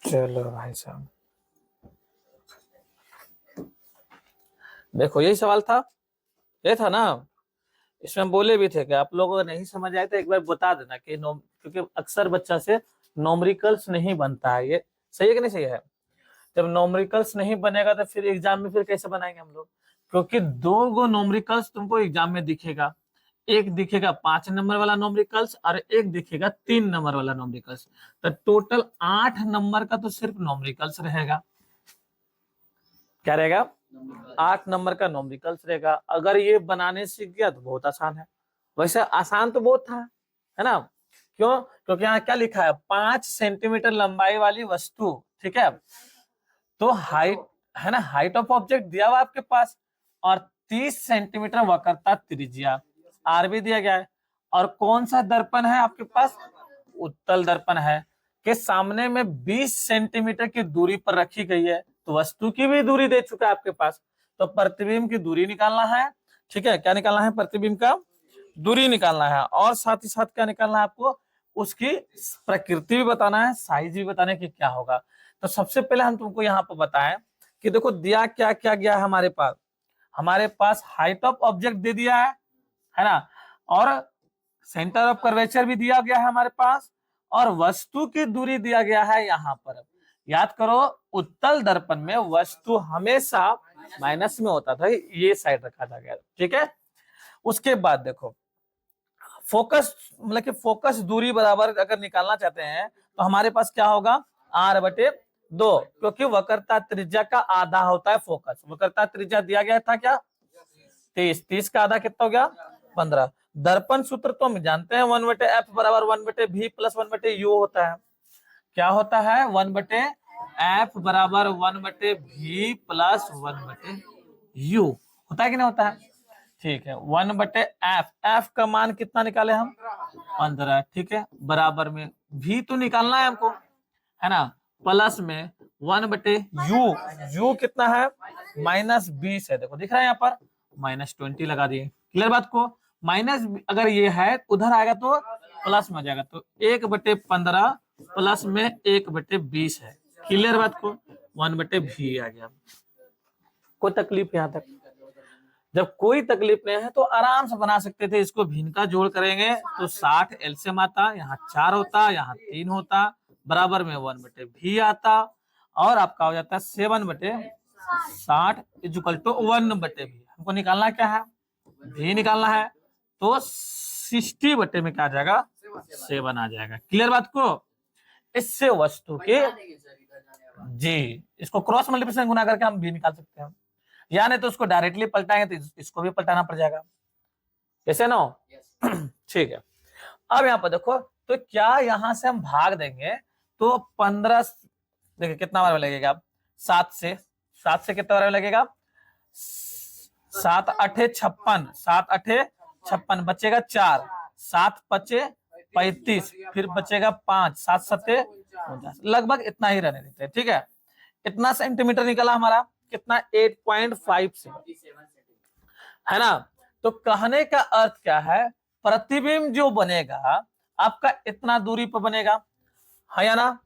चलो भाई साहब, देखो यही सवाल था, ये था ना। इसमें बोले भी थे कि आप लोगों को नहीं समझ आए तो एक बार बता देना कि क्योंकि अक्सर बच्चा से नॉमरिकल्स नहीं बनता है। ये सही है कि नहीं सही है? जब नॉमरिकल्स नहीं बनेगा तो फिर एग्जाम में फिर कैसे बनाएंगे हम लोग? क्योंकि दो गो नॉमरिकल्स तुमको एग्जाम में दिखेगा। एक दिखेगा 5 नंबर वाला नॉमरिकल्स और एक दिखेगा 3 नंबर वाला नॉमरिकल्स। तो टोटल 8 नंबर का तो सिर्फ नॉमरिकल्स रहेगा। क्या रहेगा? 8 नंबर का नॉमरिकल्स रहेगा। अगर ये बनाने सीख गया तो बहुत आसान है। वैसे आसान तो बहुत था, है ना? क्यों? क्योंकि यहाँ क्या लिखा है, 5 सेंटीमीटर लंबाई वाली वस्तु, ठीक है। तो हाइट है ना, हाइट ऑफ ऑब्जेक्ट दिया हुआ आपके पास, और 30 सेंटीमीटर वक्रता त्रिज्या आर भी दिया गया है। और कौन सा दर्पण है आपके पास? उत्तल दर्पण है, के सामने में 20 सेंटीमीटर की दूरी पर रखी गई है। तो वस्तु की भी दूरी दे चुका है आपके पास, तो प्रतिबिंब की दूरी निकालना है। ठीक है, क्या निकालना है? प्रतिबिंब का दूरी निकालना है, और साथ ही साथ क्या निकालना है आपको? उसकी प्रकृति भी बताना है, साइज भी बताना है कि क्या होगा। तो सबसे पहले हम तुमको यहाँ पर बताएं कि देखो दिया क्या क्या गया है हमारे पास। हमारे पास हाइट ऑफ ऑब्जेक्ट दे दिया है ना, और सेंटर ऑफ कर्वेचर भी दिया गया है हमारे पास, और वस्तु की दूरी दिया गया है यहाँ पर। याद करो, उत्तल दर्पण में वस्तु हमेशा माइनस में होता था, ये साइड रखा था गया, ठीक है। उसके बाद देखो फोकस, मतलब कि फोकस दूरी बराबर अगर निकालना चाहते हैं तो हमारे पास क्या होगा? r/2, क्योंकि वक्रता त्रिज्या का आधा होता है फोकस। वक्रता त्रिज्या दिया गया था क्या? 30। 30 का आधा कितना हो गया? 15। दर्पण सूत्र तो हम जानते हैं, 1/f बराबर 1/v प्लस 1/u होता है। क्या होता है? 1/f बराबर 1/v प्लस 1/u होता है कि नहीं होता है? ठीक है, 1/f, f का मान कितना निकाले हम? 15। ठीक है, बराबर में v तो निकालना है हमको, है ना, प्लस में 1/u, u कितना है? -20 है। देखो दिख रहा है यहाँ पर, -20 लगा दिए। क्लियर बात को? माइनस अगर ये है उधर आएगा तो प्लस में आ जाएगा, तो 1/15 प्लस में 1/20 है। क्लियर बात को? 1/v आ गया। कोई तकलीफ यहाँ तक? जब कोई तकलीफ नहीं है तो आराम से बना सकते थे इसको। भिन्न का जोड़ करेंगे तो 60 एलसीएम आता, यहाँ 4 होता, यहाँ 3 होता, बराबर में 1/v आता, और आपका हो जाता है 7/60 इक्वल टू 1/v। हमको निकालना क्या है? v निकालना है, तो 60 में क्या आ जाएगा? 7 आ जाएगा। क्लियर बात को? इससे वस्तु के, जी, इसको क्रॉस मल्टीप्लिकेशन गुना करके हम भी निकाल सकते हैं, या नहीं तो उसको डायरेक्टली पलटाएंगे तो इसको भी पलटाना पड़ जाएगा। कैसे ना? ठीक है। अब यहाँ पर देखो, तो क्या यहाँ से हम भाग देंगे तो 15, देखिए कितना बार लगेगा? 7 से, 7 से कितना बार लगेगा? 7 8 56, 7 8 56, बचेगा 4, 7 5 35, फिर बचेगा 5, 7 7 49, लगभग इतना ही रहने देते हैं। ठीक है, इतना सेंटीमीटर निकला हमारा, कितना? 8.57, है ना। तो कहने का अर्थ क्या है? प्रतिबिंब जो बनेगा आपका इतना दूरी पर बनेगा, है या ना?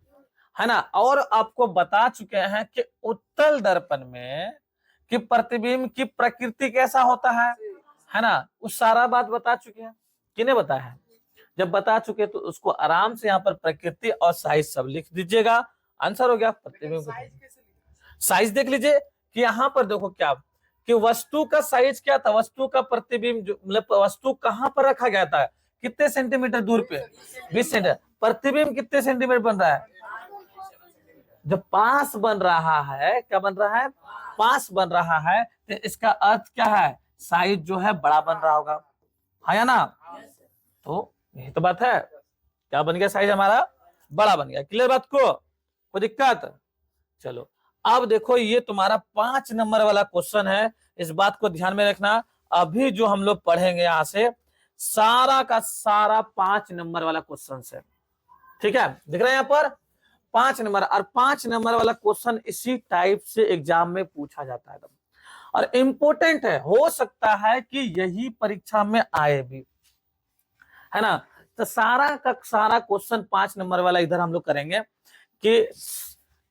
है ना। और आपको बता चुके हैं कि उत्तल दर्पण में कि प्रतिबिंब की प्रकृति कैसा होता है ना। उस सारा बात बता चुके हैं, किन्हें बताया है? जब बता चुके तो उसको आराम से यहाँ पर प्रकृति और साइज सब लिख दीजिएगा। आंसर हो गया प्रतिबिंब। साइज देख लीजिए कि यहाँ पर देखो क्या, कि वस्तु का साइज क्या था? वस्तु का प्रतिबिंब जो, मतलब वस्तु कहाँ पर रखा गया था? कितने सेंटीमीटर दूर पे? 20 सेंटीमीटर। प्रतिबिंब कितने सेंटीमीटर बन रहा है? जब पास बन रहा है, क्या बन रहा है? पास बन रहा है, तो इसका अर्थ क्या है? साइज जो है बड़ा बन रहा होगा, है या ना। तो यही तो बात है, क्या बन गया? साइज हमारा बड़ा बन गया। क्लियर बात को? कोई दिक्कत? चलो अब देखो, ये तुम्हारा 5 नंबर वाला क्वेश्चन है, इस बात को ध्यान में रखना। अभी जो हम लोग पढ़ेंगे यहाँ से सारा का सारा 5 नंबर वाला क्वेश्चन है। ठीक है, दिख रहा है यहाँ पर 5 नंबर, और 5 नंबर वाला क्वेश्चन इसी टाइप से एग्जाम में पूछा जाता है, और इम्पोर्टेंट है। हो सकता है कि यही परीक्षा में आए भी, है ना। तो सारा का सारा क्वेश्चन 5 नंबर वाला इधर हम लोग करेंगे कि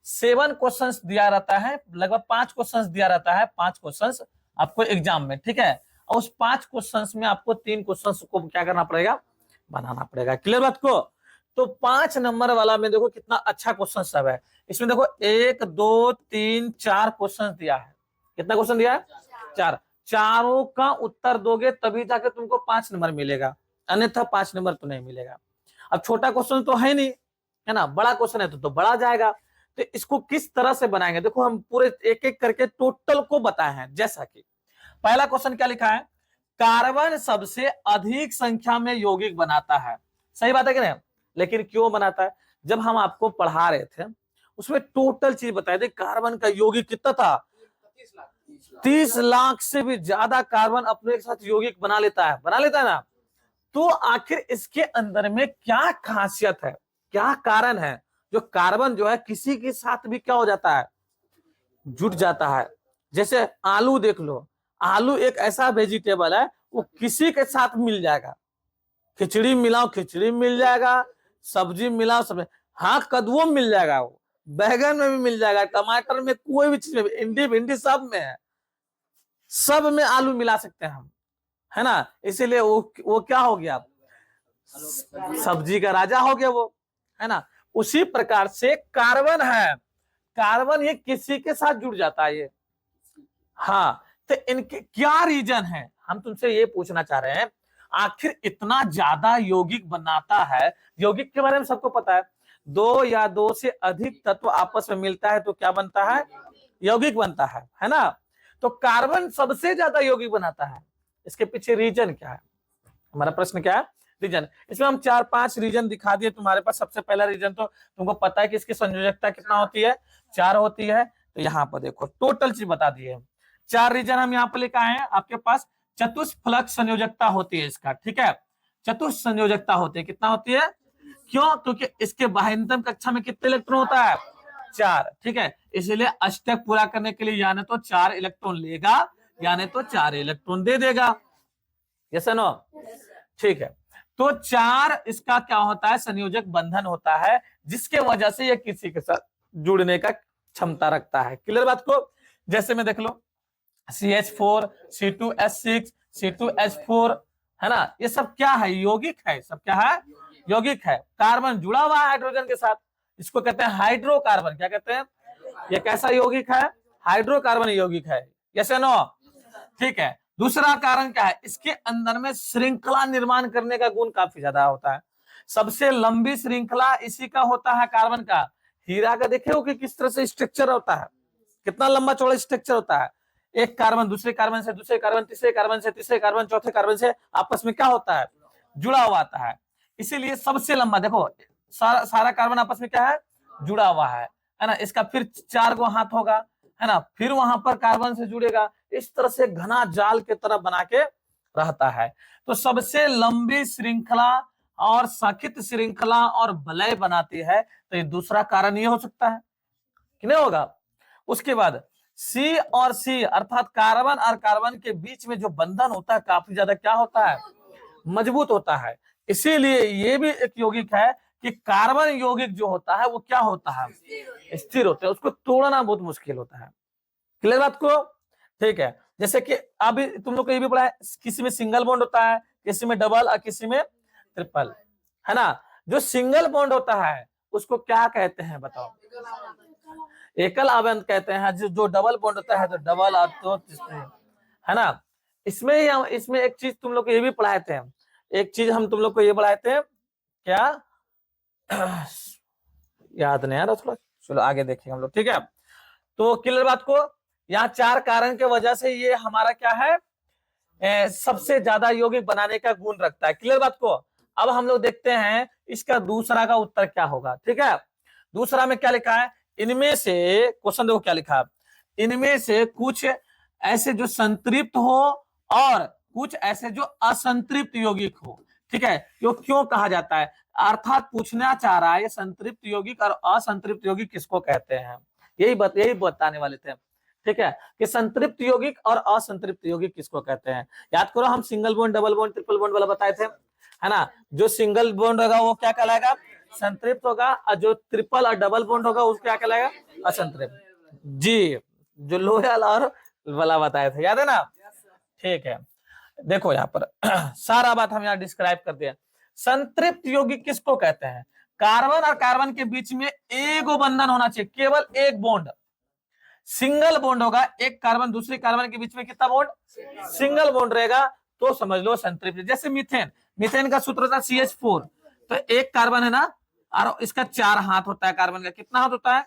7 क्वेश्चंस दिया रहता है, लगभग 5 क्वेश्चंस दिया रहता है, 5 क्वेश्चंस आपको एग्जाम में, ठीक है। और उस 5 क्वेश्चंस में आपको 3 क्वेश्चंस को क्या करना पड़ेगा, बनाना पड़ेगा। क्लियर बात को? तो 5 नंबर वाला में देखो कितना अच्छा क्वेश्चन सब है। इसमें देखो 1 2 3 4 क्वेश्चन दिया है। कितना क्वेश्चन दिया है? 4। चारों का उत्तर दोगे तभी जाके तुमको 5 नंबर मिलेगा, अन्यथा 5 नंबर तो नहीं मिलेगा। अब छोटा क्वेश्चन तो है नहीं, है ना, बड़ा क्वेश्चन है तो बड़ा जाएगा। तो इसको किस तरह से बनाएंगे, देखो हम पूरे एक एक करके टोटल को बताए हैं। जैसा कि पहला क्वेश्चन क्या लिखा है, कार्बन सबसे अधिक संख्या में यौगिक बनाता है। सही बात है कि नहीं? लेकिन क्यों बनाता है? जब हम आपको पढ़ा रहे थे उसमें टोटल चीज बताए थे, कार्बन का यौगिक कितना था, 30 लाख से भी ज्यादा कार्बन अपने साथ यौगिक बना लेता है ना। तो आखिर इसके अंदर में क्या खासियत है, क्या कारण है जो कार्बन जो है किसी के साथ भी क्या हो जाता है, जुट जाता है। जैसे आलू देख लो, आलू एक ऐसा वेजिटेबल है वो किसी के साथ मिल जाएगा, खिचड़ी मिलाओ खिचड़ी मिल जाएगा, सब्जी मिलाओ सब्जी, हाँ कद्दू मिल जाएगा, वो बैगन में भी मिल जाएगा, टमाटर में, कोई भी चीज में, भिंडी भिंडी सब में है, सब में आलू मिला सकते हैं हम, है ना। इसीलिए वो क्या हो गया, सब्जी का राजा हो गया वो, है ना। उसी प्रकार से कार्बन है, कार्बन ये किसी के साथ जुड़ जाता है ये। हाँ, तो इनके क्या रीजन है, हम तुमसे ये पूछना चाह रहे हैं, आखिर इतना ज्यादा यौगिक बनाता है। यौगिक के बारे में सबको पता है, 2 या 2 से अधिक तत्व आपस में मिलता है तो क्या बनता है, यौगिक बनता है ना। तो कार्बन सबसे ज्यादा यौगिक बनाता है, इसके पीछे रीजन क्या है, हमारा प्रश्न क्या है, रीजन। इसमें हम 4-5 रीजन दिखा दिए तुम्हारे पास। सबसे पहला रीजन तो तुमको पता है कि इसकी संयोजकता कितना होती है, 4 होती है। तो यहाँ पर देखो टोटल चीज बता दिए, 4 रीजन हम यहाँ पर लेकर आए हैं आपके पास। चतुष्फलक संयोजकता होती है इसका, ठीक है, चतुष संयोजकता होती है। कितना होती है, क्यों, क्योंकि इसके बाह्यतम कक्षा में कितने इलेक्ट्रॉन होता है, 4, ठीक है। इसलिए अष्टक पूरा करने के लिए या तो 4 इलेक्ट्रॉन लेगा या तो 4 इलेक्ट्रॉन दे देगा, यस नो, ठीक है। तो 4 इसका क्या होता है, संयोजक बंधन होता है, जिसके वजह से ये किसी के साथ जुड़ने का क्षमता रखता है। क्लियर बात को? जैसे में देख लो CH4, C2H6, C2H4, है ना, ये सब क्या है, यौगिक है, सब क्या है, यौगिक है। कार्बन जुड़ा हुआ है हाइड्रोजन के साथ, इसको कहते हैं हाइड्रोकार्बन। क्या कहते हैं, ये कैसा यौगिक है, हाइड्रोकार्बन यौगिक है, यस या नो, ठीक है। दूसरा कारण क्या है, इसके अंदर में श्रृंखला निर्माण करने का गुण काफी ज्यादा होता है। सबसे लंबी श्रृंखला इसी का होता है, कार्बन का। हीरा का देखे हो कि किस तरह से स्ट्रक्चर होता है, कितना लंबा चौड़ा स्ट्रक्चर होता है। एक कार्बन दूसरे कार्बन से, दूसरे कार्बन तीसरे कार्बन से, तीसरे कार्बन चौथे कार्बन से आपस में क्या होता है, जुड़ा हुआ आता है। इसीलिए सबसे लंबा देखो, सारा कार्बन आपस में क्या है, जुड़ा हुआ है ना। इसका फिर 4 गो हाथ होगा, है ना, फिर वहां पर कार्बन से जुड़ेगा, इस तरह से घना जाल के तरह बना के रहता है। तो सबसे लंबी श्रृंखला और सखित श्रृंखला और वलय बनाती है, तो ये दूसरा कारण ये हो सकता है कि नहीं होगा। उसके बाद C और C अर्थात कार्बन और कार्बन के बीच में जो बंधन होता है काफी ज्यादा क्या होता है, मजबूत होता है। इसीलिए ये भी एक यौगिक है कि कार्बन यौगिक जो होता है वो क्या होता है, स्थिर होता है, उसको तोड़ना बहुत मुश्किल होता है। क्लियर बात को? ठीक है। जैसे कि अभी तुम लोग को ये भी पढ़ा है, किसी में सिंगल बॉन्ड होता है, किसी में डबल और किसी में ट्रिपल, है ना। जो सिंगल बॉन्ड होता है उसको क्या कहते हैं बताओ, एकल आबंध कहते हैं। जो डबल बॉन्ड होता है तो डबल और तो, है ना। इसमें एक चीज तुम लोग को ये भी पढ़ाए थे, एक चीज हम तुम लोग को ये पढ़ाए थे, क्या याद नहीं आ रहा थोड़ा, चलो आगे देखेंगे हम लोग, ठीक है। तो क्लियर बात को, यहाँ 4 कारण के वजह से ये हमारा क्या है, सबसे ज्यादा यौगिक बनाने का गुण रखता है। क्लियर बात को? अब हम लोग देखते हैं इसका दूसरा का उत्तर क्या होगा, ठीक है। दूसरा में क्या लिखा है, इनमें से, क्वेश्चन देखो क्या लिखा है, इनमें से कुछ ऐसे जो संतृप्त हो और कुछ ऐसे जो असंतृप्त यौगिक हो, ठीक है। यो क्यों कहा जाता है, अर्थात पूछना चाह रहा है ये संतृप्त यौगिक और असंतृप्त यौगिक किसको कहते हैं, यही बताने वाले थे, ठीक है, कि संतृप्त यौगिक और असंतृप्त यौगिक किसको कहते हैं। याद करो हम single bond, double bond, triple bond वाला बताए थे, है ना। जो सिंगल बॉन्ड होगा वो क्या कहलाएगा, संतृप्त होगा, और जो ट्रिपल और डबल बॉन्ड होगा उसको क्या कहलाएगा, असंतृप्त। जी, जो लोयल और वाला बताए थे, याद है ना। ठीक है, देखो यहाँ पर सारा बात हम यहाँ डिस्क्राइब करते हैं। संतृप्त यौगिक किसको कहते हैं, कार्बन और कार्बन के बीच में एक बंधन होना चाहिए, केवल एक बॉन्ड, सिंगल बॉन्ड होगा, एक कार्बन दूसरे कार्बन के बीच में कितना बॉन्ड, सिंगल बॉन्ड रहेगा, तो समझ लो संतृप्त। जैसे मीथेन, मीथेन का सूत्र होता है CH4, तो एक कार्बन है ना, और इसका 4 हाथ होता है, कार्बन का कितना हाथ होता है,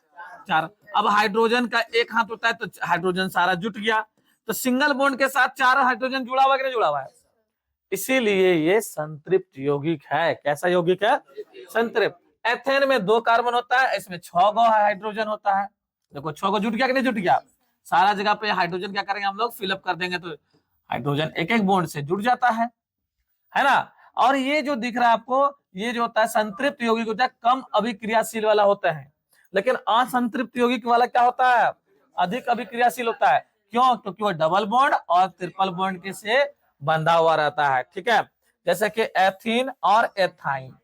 4। अब हाइड्रोजन का 1 हाथ होता है, तो हाइड्रोजन सारा जुट गया, तो सिंगल बॉन्ड के साथ 4 हाइड्रोजन जुड़ा हुआ कि नहीं जुड़ा हुआ है, इसीलिए ये संतृप्त यौगिक है। कैसा यौगिक है, संतृप्त। एथेन में 2 कार्बन होता है, इसमें 6 गो हाइड्रोजन होता है, देखो 6 गो जुट गया कि नहीं जुट गया, सारा जगह पे हाइड्रोजन क्या करेंगे हम लोग, फिलअप कर देंगे, तो हाइड्रोजन एक एक बॉन्ड से जुड़ जाता है ना। और ये जो दिख रहा है आपको, ये जो होता है संतृप्त यौगिक होता है, कम अभिक्रियाशील वाला होता है, लेकिन असंतृप्त यौगिक वाला क्या होता है, अधिक अभिक्रियाशील होता है। क्यों, क्योंकि वो डबल बॉन्ड और ट्रिपल बॉन्ड के से बंधा हुआ रहता है, ठीक है। जैसे कि एथीन और एथाइन,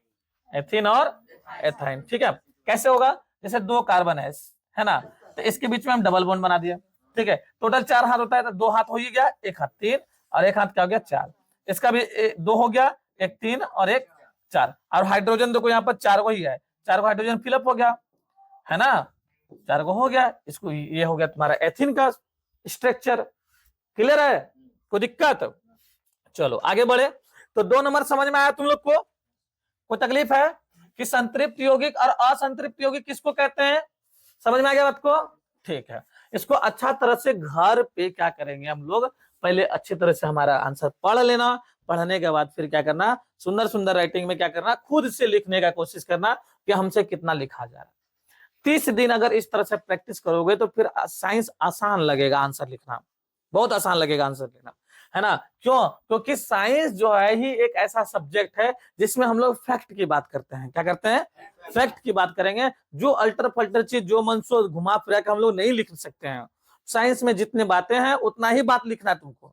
एथीन और एथाइन, ठीक है। कैसे होगा, जैसे 2 कार्बन है ना, तो इसके बीच में हम डबल बॉन्ड बना दिया, ठीक है। टोटल 4 हाथ होता है, तो 2 हाथ हो ही गया, 1 हाथ 3 और 1 हाथ क्या हो गया 4, इसका भी 2 हो गया, 1 3 और 1 4, और हाइड्रोजन देखो यहाँ पर 4 को ही है, 4 को हाइड्रोजन फिलअप हो गया, है ना, 4 को हो गया, इसको ये हो गया तुम्हारा एथीन का स्ट्रक्चर। क्लियर है, कोई दिक्कत, चलो आगे बढ़े। तो 2 नंबर समझ में आया तुम लोग को, कोई तकलीफ है कि संतृप्त यौगिक और असंतृप्त यौगिक किसको कहते हैं, समझ में आ गया बात को, ठीक है। इसको अच्छा तरह से घर पे क्या करेंगे हम लोग, पहले अच्छी तरह से हमारा आंसर पढ़ लेना, पढ़ने के बाद फिर क्या करना, सुंदर सुंदर राइटिंग में क्या करना, खुद से लिखने का कोशिश करना कि हमसे कितना लिखा जा रहा है। 30 दिन अगर इस तरह से प्रैक्टिस करोगे तो फिर साइंस आसान लगेगा, आंसर लिखना बहुत आसान लगेगा, आंसर लिखना, है ना। क्यों, क्योंकि साइंस जो है ही एक ऐसा सब्जेक्ट है जिसमें हम लोग फैक्ट की बात करते हैं, क्या करते हैं, फैक्ट की बात करेंगे। जो अल्टर पल्टर चीज जो मन सो घुमा फिरा के हम लोग नहीं लिख सकते हैं। साइंस में जितनी बातें हैं उतना ही बात लिखना है तुमको,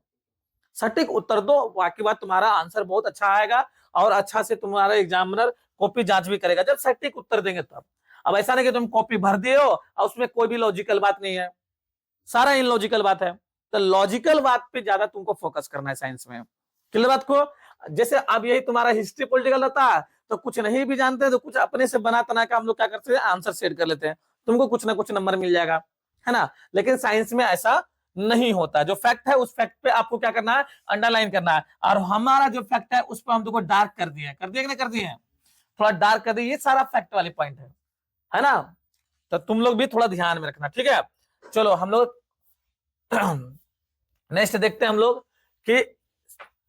सटीक उत्तर दो, बाकी बात तुम्हारा आंसर बहुत अच्छा आएगा, और अच्छा से तुम्हारा एग्जामिनर कॉपी जांच भी करेगा जब सटीक उत्तर देंगे तब। अब ऐसा नहीं कि तुम कॉपी भर दिए हो और उसमें कोई भी लॉजिकल बात नहीं है, सारा इनलॉजिकल बात है, तो लॉजिकल बात पे ज्यादा तुमको फोकस करना है साइंस में। क्लियर बात को, जैसे अब यही तुम्हारा हिस्ट्री पॉलिटिकल रहता है, तो कुछ नहीं भी जानते तो कुछ अपने से बना तना का हम लोग क्या करते हैं, आंसर सेट कर लेते हैं, तुमको कुछ ना कुछ नंबर मिल जाएगा, है ना। लेकिन साइंस में ऐसा नहीं होता, जो फैक्ट है उस फैक्ट पे आपको क्या करना है, अंडरलाइन करना है। और हमारा जो फैक्ट है उस पर हम तुमको डार्क कर दिए कि नहीं कर दिए, थोड़ा डार्क कर दिए, ये सारा फैक्ट वाले पॉइंट है ना। तो तुम लोग भी थोड़ा ध्यान में रखना, ठीक है। चलो हम लोग नेक्स्ट देखते हैं हम लोग कि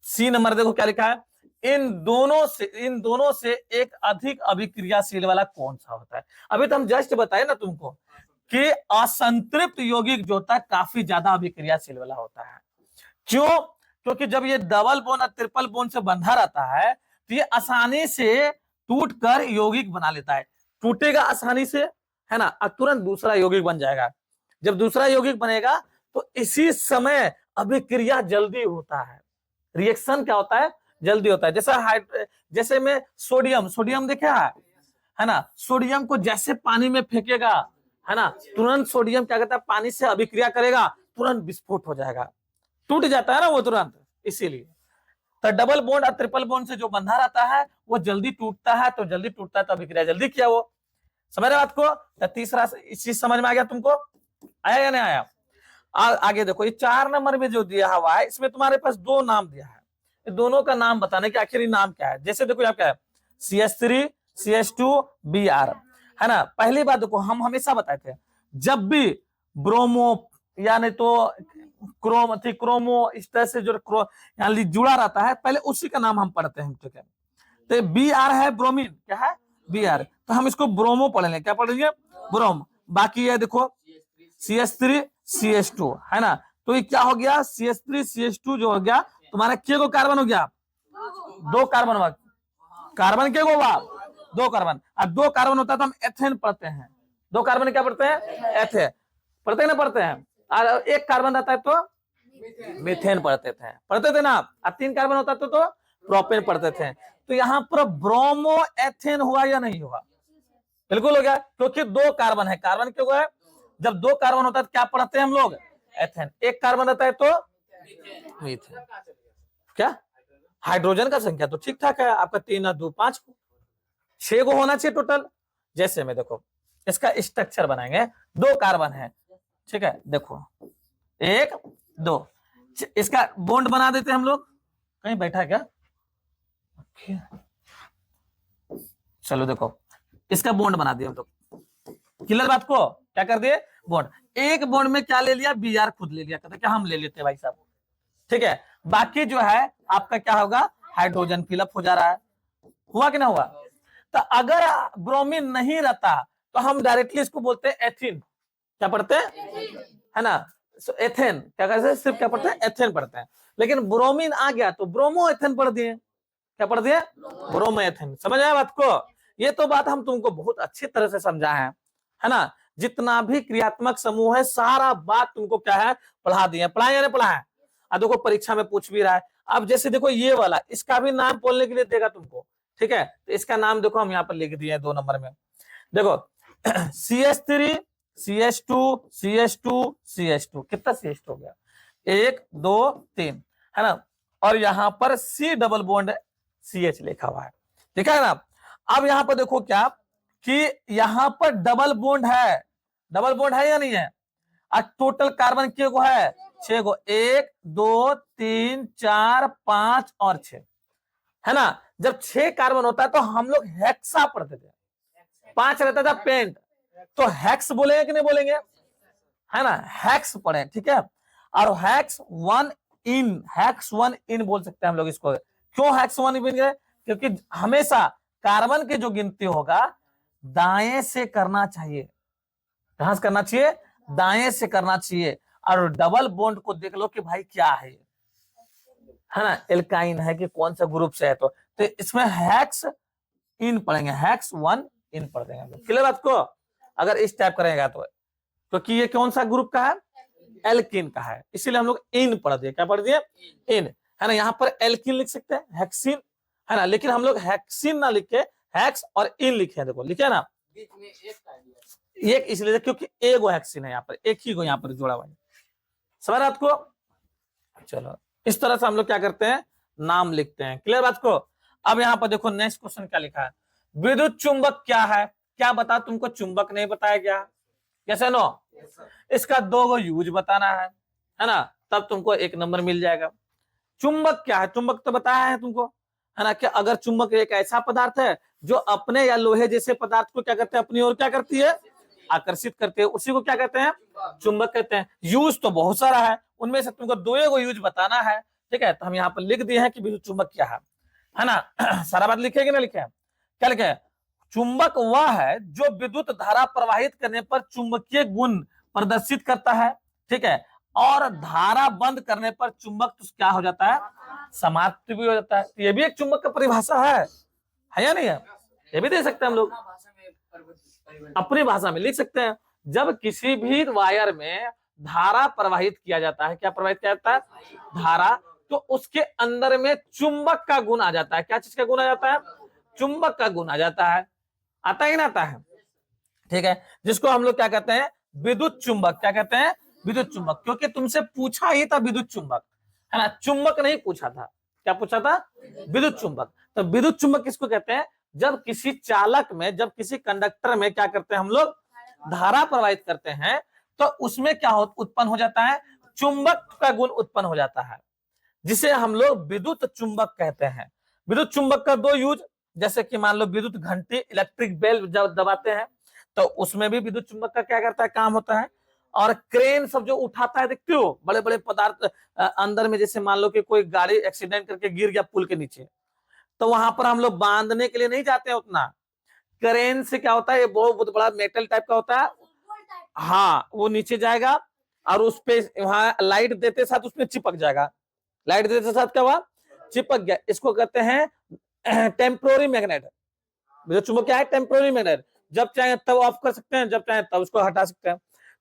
सी नंबर देखो क्या लिखा है, इन दोनों से एक अधिक अभिक्रियाशील वाला कौन सा होता है। अभी तो हम जस्ट बताए ना तुमको कि असंतृप्त यौगिक जो होता है काफी ज्यादा अभिक्रियाशील वाला होता है। क्यों, क्योंकि जब ये डबल बॉन्ड और ट्रिपल बॉन्ड से बंधा रहता है तो ये आसानी से टूटकर यौगिक बना लेता है, टूटेगा आसानी से, है ना, और तुरंत दूसरा यौगिक बन जाएगा। जब दूसरा यौगिक बनेगा तो इसी समय अभिक्रिया जल्दी होता है, रिएक्शन क्या होता है, जल्दी होता है। जैसे में सोडियम देखा है ना, सोडियम को जैसे पानी में फेंकेगा, है ना, तुरंत सोडियम क्या करता है, पानी से अभिक्रिया करेगा, तुरंत विस्फोट हो जाएगा, टूट जाता है ना वो तुरंत। इसीलिए तो डबल बॉन्ड और ट्रिपल बॉन्ड से जो बंधा रहता है वो जल्दी टूटता है, तो जल्दी टूटता है तो अभिक्रिया जल्दी किया वो, समझ रहे बात को। तो तीसरा चीज समझ में आ गया तुमको, आया या नहीं आया। आगे देखो, ये 4 नंबर में जो दिया हुआ है इसमें तुम्हारे पास 2 नाम दिया है, ये दोनों का नाम बताने के आखिरी नाम क्या है। जैसे देखो यहाँ क्या है, CH3 CH2 Br, है ना। पहली बात देखो, हम हमेशा बताते थे जब भी ब्रोमो या नहीं तो क्रोमो इस तरह से जो यहाँ जुड़ा रहता है, पहले उसी का नाम हम पढ़ते हैं, ठीक है। तो Br है ब्रोमीन, क्या है Br, तो हम इसको ब्रोमो पढ़ेंगे, क्या पढ़ेंगे, ब्रोम। बाकी है देखो CH3 CH2, है ना, तो ये क्या हो गया, CH3 CH2 जो हो गया तुम्हारा के गो कार्बन हो गया, 2 कार्बन हुआ, कार्बन के गो हुआ 2 कार्बन, और 2 कार्बन होता है तो हम एथेन पढ़ते हैं, 2 कार्बन क्या पढ़ते हैं, एथे पढ़ते ना पढ़ते हैं, और 1 कार्बन रहता है तो मीथेन पढ़ते थे ना, और 3 कार्बन होता तो प्रोपेन पढ़ते थे। तो यहां पर ब्रोमो एथेन हुआ या नहीं हुआ? बिल्कुल हो गया, क्योंकि दो कार्बन है। कार्बन क्यों हुआ है? जब दो कार्बन होता है तो क्या पढ़ते हैं हम लोग? एथेन। एक कार्बन रहता है तो मीथेन। क्या हाइड्रोजन का संख्या तो ठीक ठाक है आपका, 3 और 2 5, 6 को होना चाहिए टोटल। जैसे में देखो इसका स्ट्रक्चर बनाएंगे, दो कार्बन है, ठीक है, देखो 1 2, इसका बॉन्ड बना देते हैं हम लोग। कहीं बैठा है क्या? चलो देखो इसका बॉन्ड बना दिया हम लोग। क्लियर बात को? क्या कर दिए? बॉन्ड। एक बॉन्ड में क्या ले लिया? Br खुद ले लिया, कहते क्या हम ले लेते हैं भाई साहब, ठीक है। बाकी जो है आपका क्या होगा? हाइड्रोजन फिलअप हो जा रहा है। हुआ कि ना हुआ? तो अगर ब्रोमीन नहीं रहता तो हम डायरेक्टली इसको बोलते हैं एथिन। क्या पढ़ते हैं? है ना, एथेन क्या करते हैं? सिर्फ क्या पढ़ते हैं? एथेन पढ़ते हैं। लेकिन ब्रोमीन आ गया तो ब्रोमो एथेन पढ़ दिए। क्या पढ़ दिए? Bromo ethane. समझ आया बात को? ये तो बात हम तुमको बहुत अच्छी तरह से समझा है ना। जितना भी क्रियात्मक समूह है सारा बात तुमको क्या है? पढ़ा दिए। पढ़ाए या नहीं पढ़ाए? अब देखो परीक्षा में पूछ भी रहा है। अब जैसे देखो ये वाला, इसका भी नाम बोलने के लिए देगा तुमको, ठीक है। तो इसका नाम देखो हम यहाँ पर लिख दिए 2 नंबर में। देखो CH3 CH2 CH2 CH2, कितना CH2 हो गया? 1 2 3, है ना। और यहाँ पर C डबल बॉन्ड CH लिखा हुआ है, ठीक है ना। अब यहाँ पर देखो क्या कि यहाँ पर डबल बॉन्ड है। डबल बॉन्ड है या नहीं है? आज टोटल कार्बन के को है? 6 को। 1 2 3 4 5 और 6, है ना। जब 6 कार्बन होता है तो हम लोग हेक्सा पढ़ते थे, 5 रहता था पेंट, तो हेक्स बोलेंगे कि नहीं बोलेंगे? है ना, हेक्स पढ़े, ठीक है। और हेक्स 1 इन, हेक्स 1 इन बोल सकते हैं हम लोग इसको। क्यों हेक्स 1 इन? क्योंकि हमेशा कार्बन की जो गिनती होगा दाएं से करना चाहिए। कहां से करना चाहिए? दाएं से करना चाहिए। और डबल बॉन्ड को देख लो कि भाई क्या है ना, एल्काइन है कि कौन सा ग्रुप से है। तो इसमें हेक्स इन पढ़ेंगे, हेक्स 1 इन पढ़ देंगे। क्लियर बात को? अगर इस टाइप करेगा तो, क्योंकि ये कौन सा ग्रुप का है? एल्किन का है, इसीलिए हम लोग इन पढ़ दिए। क्या पढ़ दिए? इन, है ना। यहाँ पर एल्किन लिख सकते हैं, हेक्सिन, है ना। लेकिन हम लोग हेक्सिन ना लिखे, हेक्स और इन लिखे। देखो लिखे ना, एक इसलिए क्योंकि एगो हेक्सिन है यहाँ पर, एक ही को यहाँ पर जोड़ा हुआ है। समझ रात को? चलो इस तरह से हम लोग क्या करते हैं? नाम लिखते हैं। क्लियर बात को? अब यहाँ पर देखो नेक्स्ट क्वेश्चन क्या लिखा है? विद्युत चुंबक क्या है? क्या बता, तुमको चुंबक नहीं बताया गया? कैसे नो? इसका 2 यूज बताना है ना, तब तुमको 1 नंबर मिल जाएगा। चुंबक क्या है? चुंबक तो बताया है तुमको, है ना, कि अगर चुंबक एक ऐसा पदार्थ है जो अपने या लोहे जैसे पदार्थ को क्या करते हैं? अपनी ओर क्या करती है? आकर्षित करते हैं, उसी को क्या कहते हैं? चुंबक कहते हैं। यूज तो बहुत सारा है, उनमें से तुमको 2 यूज बताना है, ठीक है। तो हम यहाँ पर लिख दिए हैं कि विद्युत चुंबक क्या है ना। सारा बात लिखे कि ना लिखे? क्या लिखे? चुंबक वह है जो विद्युत धारा प्रवाहित करने पर चुंबकीय गुण प्रदर्शित करता है, ठीक है। और धारा बंद करने पर चुंबक तो क्या हो जाता है? समाप्त भी हो जाता है। तो ये भी एक चुंबक का परिभाषा है या नहीं है? ये भी दे सकते हैं हम लोग, अपनी भाषा में लिख सकते हैं। जब किसी भी वायर में धारा प्रवाहित किया जाता है, क्या प्रवाहित किया जाता है? धारा, तो उसके अंदर में चुंबक का गुण आ जाता है। क्या चीज का गुण आ जाता है? चुंबक का गुण आ जाता है। आता ही ना आता है, ठीक है। जिसको हम लोग क्या कहते हैं? विद्युत चुंबक। क्या कहते हैं? विद्युत चुंबक। क्योंकि तुमसे पूछा ही था विद्युत चुंबक, है ना, चुंबक नहीं पूछा था। क्या पूछा था? विद्युत चुंबक। तो विद्युत चुंबक किसको कहते हैं? जब किसी चालक में, जब किसी कंडक्टर में क्या करते हैं हम लोग? धारा प्रवाहित करते हैं, तो उसमें क्या उत्पन्न हो जाता है? चुंबक का गुण उत्पन्न हो जाता है, जिसे हम लोग विद्युत चुंबक कहते हैं। विद्युत चुंबक का 2 यूज, जैसे कि मान लो विद्युत घंटी, इलेक्ट्रिक बेल जब दबाते हैं तो उसमें भी विद्युत चुंबक का क्या करता है? काम होता है। और क्रेन सब जो उठाता है, देखते हो बड़े बड़े पदार्थ अंदर में, जैसे मान लो कि कोई गाड़ी एक्सीडेंट करके गिर गया पुल के नीचे, तो वहां पर हम लोग बांधने के लिए नहीं जाते हैं उतना, क्रेन से क्या होता है? ये बहुत बड़ा मेटल टाइप का होता है, हाँ, वो नीचे जाएगा और उस पे वहां लाइट देते साथ उसमें चिपक जाएगा। लाइट देते साथ क्या हुआ? चिपक गया। इसको कहते हैं टेम्पोररी मैग्नेट। विद्युत चुंबक क्या है? Temporary magnet. जब चाहे तब ऑफ कर सकते हैं, जब चाहे तब उसको हटा सकते हैं।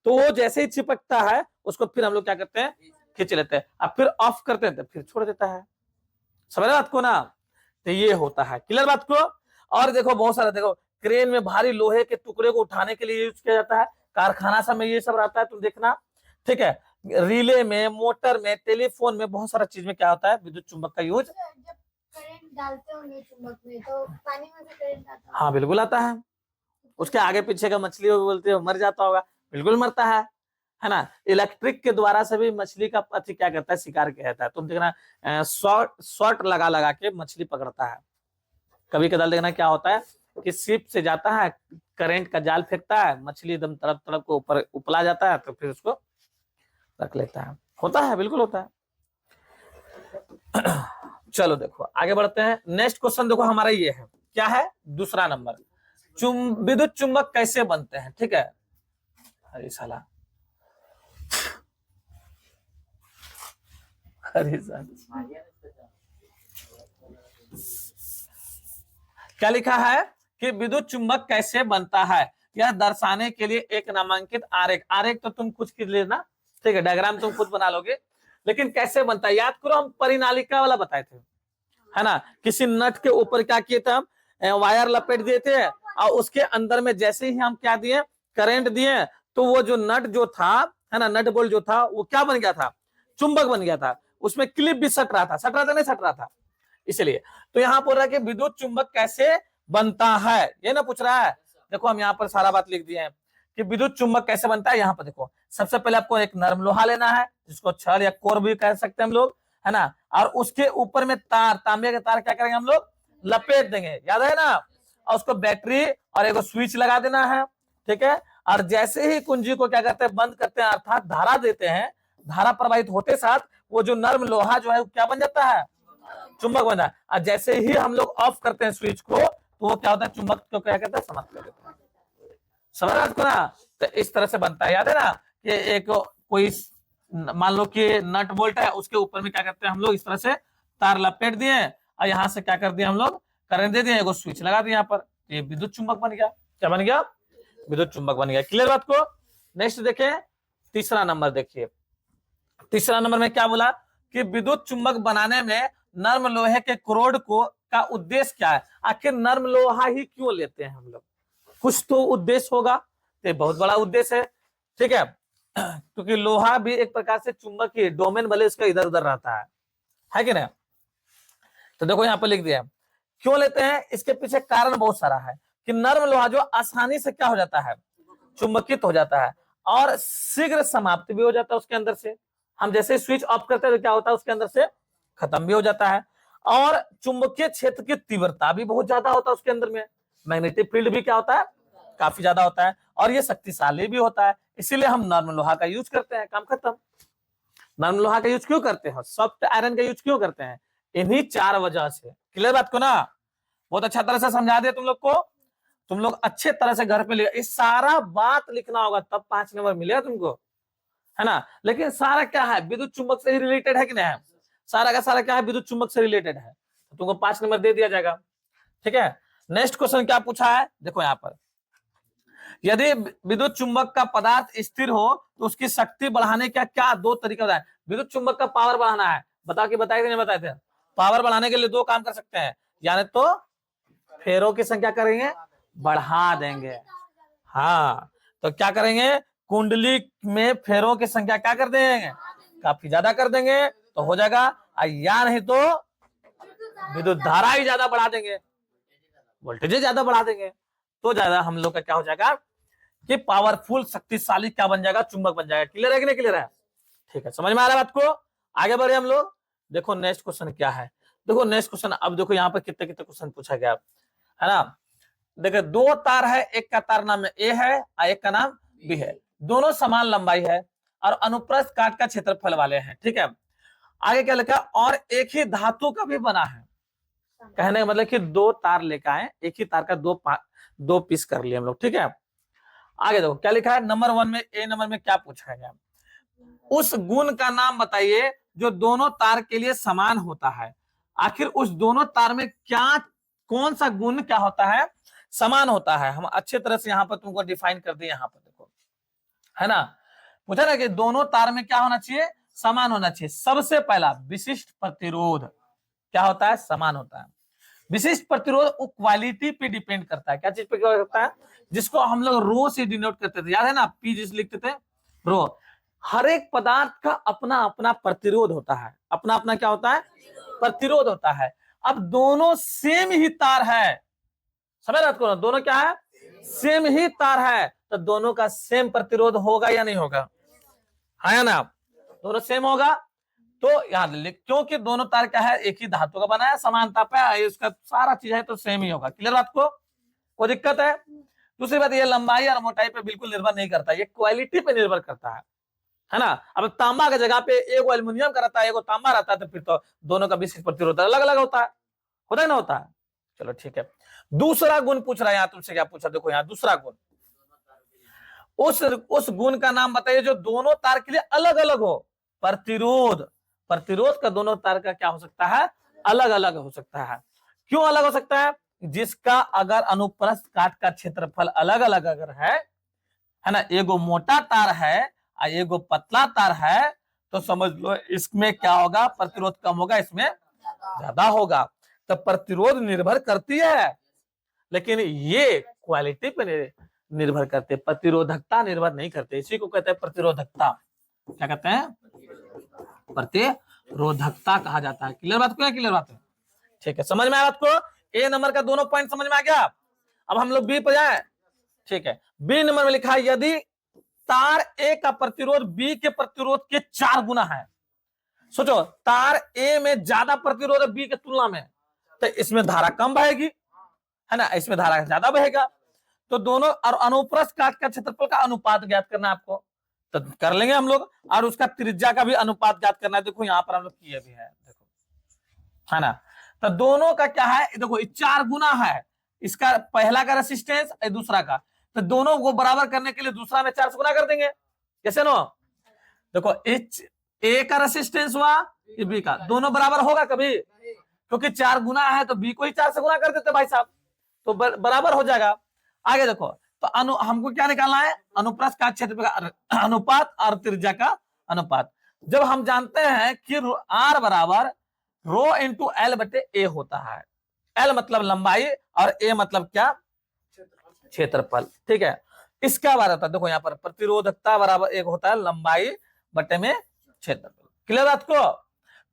तो वो जैसे ही चिपकता है उसको फिर हम लोग क्या करते हैं? खींच लेते हैं। अब फिर ऑफ करते हैं तो फिर छोड़ देता है। समझ बात को ना? तो ये होता है। क्लियर बात को। और देखो बहुत सारा, देखो क्रेन में भारी लोहे के टुकड़े को उठाने के लिए यूज किया जाता है, कारखाना सब में ये सब रहता है, तुम देखना। ठीक है, रिले में, मोटर में, टेलीफोन में, बहुत सारा चीज में क्या होता है, विद्युत चुंबक का यूज। जब करंट डालते होंगे चुंबक में तो पानी में से करंट आता है। हाँ बिल्कुल आता है। उसके आगे पीछे का मछली बोलते हो मर जाता होगा, बिल्कुल मरता है ना। इलेक्ट्रिक के द्वारा से भी मछली का अति क्या करता है, शिकार किया जाता है। तुम देखना शॉर्ट लगा लगा के मछली पकड़ता है। कभी कदार देखना क्या होता है कि शिप से जाता है, करंट का जाल फेंकता है, मछली एकदम तड़प तड़प को ऊपर उपला जाता है, तो फिर उसको रख लेता है। होता है, बिल्कुल होता है। चलो देखो आगे बढ़ते हैं। नेक्स्ट क्वेश्चन देखो हमारा ये है, क्या है, दूसरा नंबर, विद्युत चुंबक कैसे बनते हैं। ठीक है, अरे साला, अरे साला क्या लिखा है कि विद्युत चुंबक कैसे बनता है, यह दर्शाने के लिए एक नामांकित आरेख। आरेख तो तुम कुछ लेना, ठीक है, डायग्राम तुम खुद बना लोगे, लेकिन कैसे बनता है याद करो। हम परिनालिका वाला बताए थे, है ना। किसी नट के ऊपर क्या किए थे हम, वायर लपेट दिए थे, और उसके अंदर में जैसे ही हम क्या दिए, करंट दिए, तो वो जो नट जो था, है ना, नट बोल्ट जो था, वो क्या बन गया था, चुंबक बन गया था। उसमें क्लिप भी सट रहा था, सट रहा था नहीं सट रहा था, इसलिए। तो यहाँ बोल रहा है कि विद्युत चुंबक कैसे बनता है, ये ना पूछ रहा है। देखो हम यहाँ पर सारा बात लिख दिए हैं कि विद्युत चुंबक कैसे बनता है। यहाँ पर देखो, सबसे पहले आपको एक नरम लोहा लेना है, जिसको छड़ या कोर भी कह सकते हैं हम लोग, है ना। और उसके ऊपर में तार, तांबे के तार क्या करेंगे हम लोग, लपेट देंगे, याद है ना। और उसको बैटरी और एक स्विच लगा देना है, ठीक है। और जैसे ही कुंजी को क्या करते हैं, बंद करते हैं, अर्थात धारा देते हैं, धारा प्रवाहित होते साथ वो जो नर्म लोहा जो है वो क्या बन जाता है, चुंबक बन जाता है। और जैसे ही हम लोग ऑफ करते हैं स्विच को, तो वो क्या होता है, चुंबक को क्या कहते हैं, समाप्त कर देता है। समझ रहे हो ना। तो इस तरह से बनता है, याद है ना कि एक कोई मान लो कि नट बोल्ट है, उसके ऊपर में क्या करते हैं हम लोग, इस तरह से तार लपेट दिए, और यहाँ से क्या कर दिया हम लोग, करंट दे दिए, एक स्विच लगा दिया यहाँ पर, ये विद्युत चुंबक बन गया। क्या बन गया, विद्युत चुंबक बन गया। क्लियर बात को। नेक्स्ट देखें, तीसरा नंबर देखिए। तीसरा नंबर में क्या बोला कि विद्युत चुंबक बनाने में नर्म लोहे के क्रोड को का उद्देश्य क्या है। आखिर नर्म लोहा ही क्यों लेते हैं हम लोग, कुछ तो उद्देश्य होगा, तो बहुत बड़ा उद्देश्य है, ठीक है। क्योंकि लोहा भी एक प्रकार से चुंबक की डोमेन, भले इसका इधर उधर रहता है कि नहीं। तो देखो यहाँ पर लिख दिया, क्यों लेते हैं, इसके पीछे कारण बहुत सारा है कि नर्म लोहा जो आसानी से क्या हो जाता है, चुंबकित हो जाता है, और शीघ्र समाप्त भी हो जाता है उसके अंदर से। हम जैसे स्विच ऑफ करते हैं तो क्या होता है, उसके अंदर से खत्म भी हो जाता है। और चुंबकीय क्षेत्र की तीव्रता भी बहुत ज्यादा होता है उसके अंदर में, मैग्नेटिक फील्ड भी क्या होता है, काफी ज्यादा होता है, और ये शक्तिशाली भी होता है। इसीलिए हम नर्म लोहा का यूज करते हैं, काम खत्म। नर्म लोहा का यूज क्यों करते हैं, सॉफ्ट आयरन का यूज क्यों करते हैं, इन्हीं 4 वजह से। क्लियर बात को ना, बहुत अच्छा तरह से समझा दिया तुम लोग को। तुम लोग अच्छे तरह से घर पे लिखा, इस सारा बात लिखना होगा, तब 5 नंबर मिलेगा तुमको, है ना। लेकिन सारा क्या है, विद्युत चुंबक से ही रिलेटेड है कि नहीं है, सारा का सारा क्या है, विद्युत चुंबक से रिलेटेड है, तो तुमको 5 नंबर दे दिया जाएगा, ठीक है। नेक्स्ट क्वेश्चन क्या पूछा है, देखो यहाँ पर, यदि विद्युत चुंबक का पदार्थ स्थिर हो तो उसकी शक्ति बढ़ाने का क्या 2 तरीका बताए। विद्युत चुंबक का पावर बढ़ाना है, बता के बताए थे नहीं बताए थे। पावर बढ़ाने के लिए 2 काम कर सकते हैं, यानी तो फेरों की संख्या करेंगे, बढ़ा देंगे, हाँ। तो क्या करेंगे, कुंडली में फेरों की संख्या क्या कर देंगे, काफी ज्यादा कर देंगे, तो हो जाएगा। या नहीं तो विद्युत धारा ही ज्यादा बढ़ा देंगे, वोल्टेज ज्यादा बढ़ा देंगे, तो ज्यादा हम लोग का क्या हो जाएगा कि पावरफुल, शक्तिशाली क्या बन जाएगा, चुंबक बन जाएगा। क्लियर है कि नहीं क्लियर है, ठीक है, समझ में आ रहा है बात को। आगे बढ़े हम लोग, देखो नेक्स्ट क्वेश्चन क्या है। देखो नेक्स्ट क्वेश्चन, अब देखो यहाँ पर कितने कितने क्वेश्चन पूछा गया, है ना। देखो 2 तार है, एक का तार नाम ए है और एक का नाम बी है, दोनों समान लंबाई है और अनुप्रस्थ काट का क्षेत्रफल वाले हैं, ठीक है। आगे क्या लिखा, और एक ही धातु का भी बना है। कहने का मतलब कि 2 तार लेकर आए, एक ही तार का 2 पीस कर लिए हम लोग, ठीक है। आगे देखो क्या लिखा है, नंबर 1 में, ए नंबर में क्या पूछा गया, उस गुण का नाम बताइए जो दोनों तार के लिए समान होता है। आखिर उस दोनों तार में क्या, कौन सा गुण क्या होता है, समान होता है। हम अच्छे तरह से यहाँ पर तुमको डिफाइन कर दिए, यहाँ पर देखो, है ना। पूछा ना कि दोनों तार में क्या होना चाहिए, समान होना चाहिए। सबसे पहला विशिष्ट प्रतिरोध क्या होता है, समान होता है। विशिष्ट प्रतिरोध क्वालिटी पे डिपेंड करता है। क्या चीज पे करता है? जिसको हम लोग रो से डिनोट करते थे, याद है ना, पी जिस लिखते थे, रो। हर एक पदार्थ का अपना अपना प्रतिरोध होता है, अपना अपना क्या होता है? प्रतिरोध होता है। अब दोनों सेम ही तार है, समझ रहे हो? दोनों क्या है? सेम ही तार है, तो दोनों का सेम प्रतिरोध होगा या नहीं होगा? है ना, दोनों सेम होगा। तो याद लिख, क्योंकि दोनों तार क्या है? एक ही धातु का बना है, समानता पे है, इसका सारा चीज है तो सेम ही होगा। क्लियर बात को? कोई दिक्कत है? दूसरी बात, ये लंबाई और मोटाई पे बिल्कुल निर्भर नहीं करता, ये क्वालिटी पे निर्भर करता है ना। अब तांबा की जगह पे एगो एल्युमिनियम का रहता है, एगो तांबा रहता है, तो फिर तो दोनों का विशिष्ट प्रतिरोध अलग अलग होता है ना, होता है। चलो ठीक है, दूसरा गुण पूछ रहा है यहाँ तुमसे। क्या पूछा? देखो यहाँ दूसरा गुण, उस गुण का नाम बताइए जो दोनों तार के लिए अलग अलग हो। प्रतिरोध, प्रतिरोध का दोनों तार का क्या हो सकता है? अलग अलग हो सकता है। क्यों अलग हो सकता है? जिसका अगर अनुप्रस्थ काट का क्षेत्रफल अलग अलग अगर है ना, एगो मोटा तार है और एगो पतला तार है, तो समझ लो इसमें क्या होगा? प्रतिरोध कम होगा, इसमें ज्यादा होगा। तो प्रतिरोध निर्भर करती है, लेकिन ये क्वालिटी पे निर्भर करते, प्रतिरोधकता निर्भर नहीं करते। इसी को कहते हैं प्रतिरोधकता। क्या कहते हैं? प्रतिरोधकता कहा जाता है। क्लियर बात को? है क्लियर बात है? ठीक है, समझ में आया बात को? ए नंबर का दोनों पॉइंट समझ में आ गया। अब हम लोग बी पर जाए। ठीक है, बी नंबर में लिखा है यदि तार ए का प्रतिरोध बी के प्रतिरोध के 4 गुना है। सोचो, तार ए में ज्यादा प्रतिरोध है बी के तुलना में, तो इसमें धारा कम बहेगी, है ना, इसमें धारा ज्यादा बहेगा। तो दोनों, और अनुप्रस्थ काट का क्षेत्रफल का अनुपात ज्ञात करना है आपको, तो कर लेंगे हम लोग। और उसका त्रिज्या का भी अनुपात ज्ञात करना है। देखो यहाँ पर हम लोग किए भी है, देखो, है ना। तो दोनों का क्या है? देखो 4 गुना है, इसका पहला का रेसिस्टेंस, दूसरा का। तो दोनों को बराबर करने के लिए दूसरा में 4 से गुना कर देंगे, कैसे नो? देखो ए का रेसिस्टेंस हुआ, बी का, दोनों बराबर होगा कभी? क्योंकि 4 गुना है तो बी को ही 4 से गुना कर देते भाई साहब, तो बराबर हो जाएगा। आगे देखो, तो हमको क्या निकालना है? अनुप्रस्थ काट क्षेत्र का अनुपात और त्रिज्या का अनुपात। जब हम जानते हैं कि आर बराबर रो इंटू एल बटे ए होता है। एल मतलब लंबाई और ए मतलब क्या? क्षेत्रफल। ठीक है, इसका बार होता है, देखो यहाँ पर प्रतिरोधकता बराबर एक होता है लंबाई बटे में क्षेत्रफल। क्लियर बात को?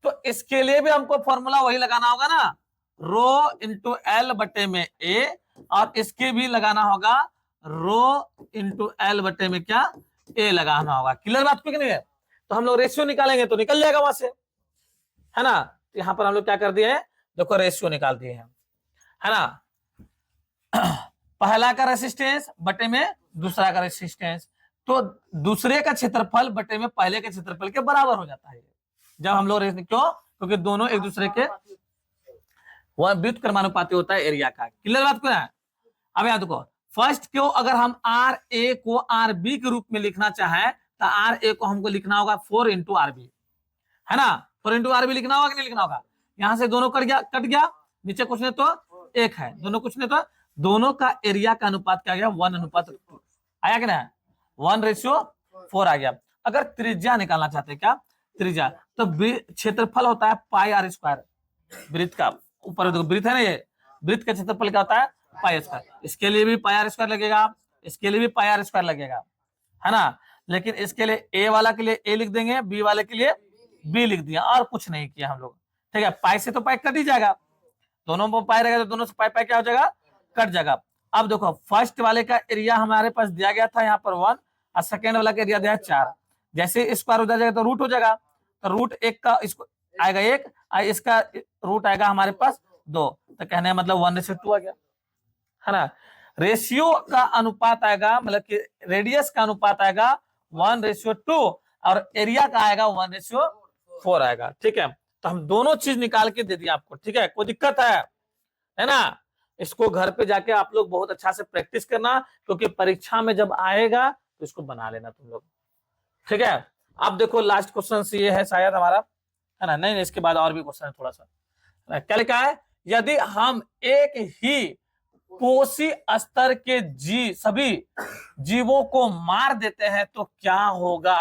तो इसके लिए भी हमको फॉर्मूला वही लगाना होगा ना, रो इंटू एल बटे में ए, और इसके भी लगाना होगा रो इंटू एल बटे में क्या? ए लगाना होगा। क्लियर बात को? नहीं है? तो हम लोग रेशियो निकालेंगे तो निकल जाएगा वहां से, है ना। यहाँ पर हम लोग क्या कर दिए हैं? देखो रेशियो निकाल दिए हैं, है ना। पहला का रेसिस्टेंस बटे में दूसरा का रेसिस्टेंस, तो दूसरे का क्षेत्रफल बटे में पहले के क्षेत्रफल के बराबर हो जाता है जब हम लोग। क्यों? क्योंकि दोनों एक दूसरे के वह व्युत्क्रमानुपाती होता है एरिया का। क्लियर बात को है? अब याद देखो, फर्स्ट क्यों अगर हम आर ए को आर बी के रूप में लिखना चाहें, तो आर ए को हमको लिखना होगा 4 इंटू आर बी, है ना। 4 इंटू आर बी लिखना होगा कि नहीं लिखना होगा? यहां से दोनों कट गया, नीचे कुछ नहीं तो 1 है, दोनों कुछ नहीं तो दोनों का एरिया का अनुपात क्या गया? 1:2 आया कि ना? 1:4 आ गया। अगर त्रिज्या निकालना चाहते हैं, क्या त्रिज्या, तो क्षेत्रफल होता है पाई आर स्क्वायर, वृत्त का। ऊपर देखो वृत्त है ना, ये वृत्त का क्षेत्रफल क्या होता है? Pi square. इसके लिए भी पाई आर स्क्वायर लगेगा, इसके लिए भी पाई आर स्क्वायर लगेगा, है ना। लेकिन इसके लिए ए वाला के लिए ए लिख देंगे, बी वाले के लिए बी लिख दिया, और कुछ नहीं किया हम लोग। ठीक है, पाई से तो पाई कट ही जाएगा, दोनों में पाई रहेगा तो दोनों से पाई पाई क्या हो जाएगा? कट जाएगा। अब देखो फर्स्ट वाले का एरिया हमारे पास दिया गया था यहाँ पर 1, और सेकेंड वाला का एरिया दिया है 4। जैसे स्क्वायर हो जाएगा तो रूट हो जाएगा, तो रूट 1 का इसको आएगा 1, और इसका रूट आएगा हमारे पास 2, तो कहने मतलब 1:2 आ गया, है ना। रेशियो का अनुपात आएगा, मतलब कि रेडियस का अनुपात आएगा 1:2, और एरिया का आएगा 1:4 आएगा। ठीक है, तो हम दोनों चीज निकाल के दे दिया आपको। ठीक है, कोई दिक्कत है ना। इसको घर पे जाके आप लोग बहुत अच्छा से प्रैक्टिस करना, क्योंकि परीक्षा में जब आएगा तो इसको बना लेना तुम लोग। ठीक है, अब देखो लास्ट क्वेश्चन ये है शायद हमारा, है ना। नहीं, इसके बाद और भी क्वेश्चन है थोड़ा सा। क्या लिखा है? यदि हम एक ही कोशी स्तर के सभी जीवों को मार देते हैं तो क्या होगा?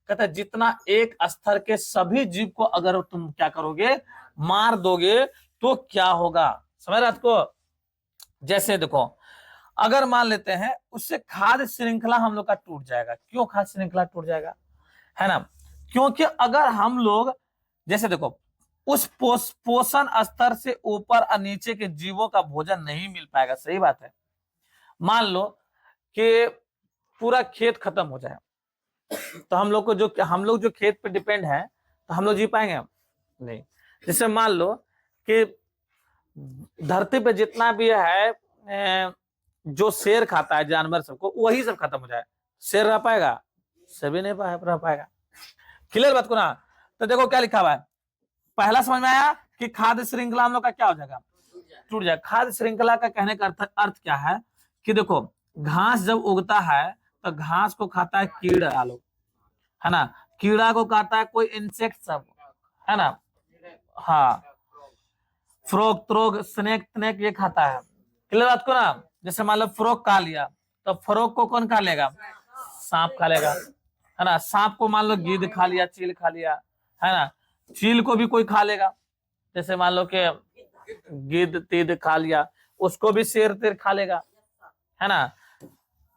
कहते हैं जितना एक स्तर के सभी जीव को अगर तुम क्या करोगे? मार दोगे तो क्या होगा? समझ रहे आपको? जैसे देखो, अगर मान लेते हैं उससे खाद्य श्रृंखला हम लोग का टूट जाएगा। क्यों खाद्य श्रृंखला टूट जाएगा, है ना? क्योंकि अगर हम लोग, जैसे देखो, उस पोषण स्तर से ऊपर और नीचे के जीवों का भोजन नहीं मिल पाएगा। सही बात है। मान लो कि पूरा खेत खत्म हो जाए, तो हम लोग जो खेत पे डिपेंड है, तो हम लोग जी पाएंगे? नहीं। जैसे मान लो कि धरती पे जितना भी है जो शेर खाता है जानवर सबको, वही सब खत्म हो जाए, शेर रह पाएगा? सभी नहीं रह पाएगा। क्लियर बात को ना? तो देखो क्या लिखा हुआ है, पहला समझ में आया कि खाद्य श्रृंखला हम लोग का क्या हो जाएगा, टूट जाएगा। खाद्य श्रृंखला का कहने का अर्थ क्या है कि देखो, घास जब उगता है तो घास को खाता है कीड़ा लोग, है ना? कीड़ा को खाता है कोई इंसेक्ट सब, है ना? हाँ, फ्रॉग त्रोग स्नेक त्नेक ये खाता है। क्लियर बात को ना? जैसे मान लो फ्रॉग खा लिया, तो फ्रॉग को कौन खा लेगा? सांप खा लेगा, है ना? सांप को मान लो गिद्ध खा लिया, चील खा लिया, है ना? चील को भी कोई खा लेगा। जैसे मान लो कि गिद्ध तीद खा लिया, उसको भी शेर तेर खा लेगा, है ना?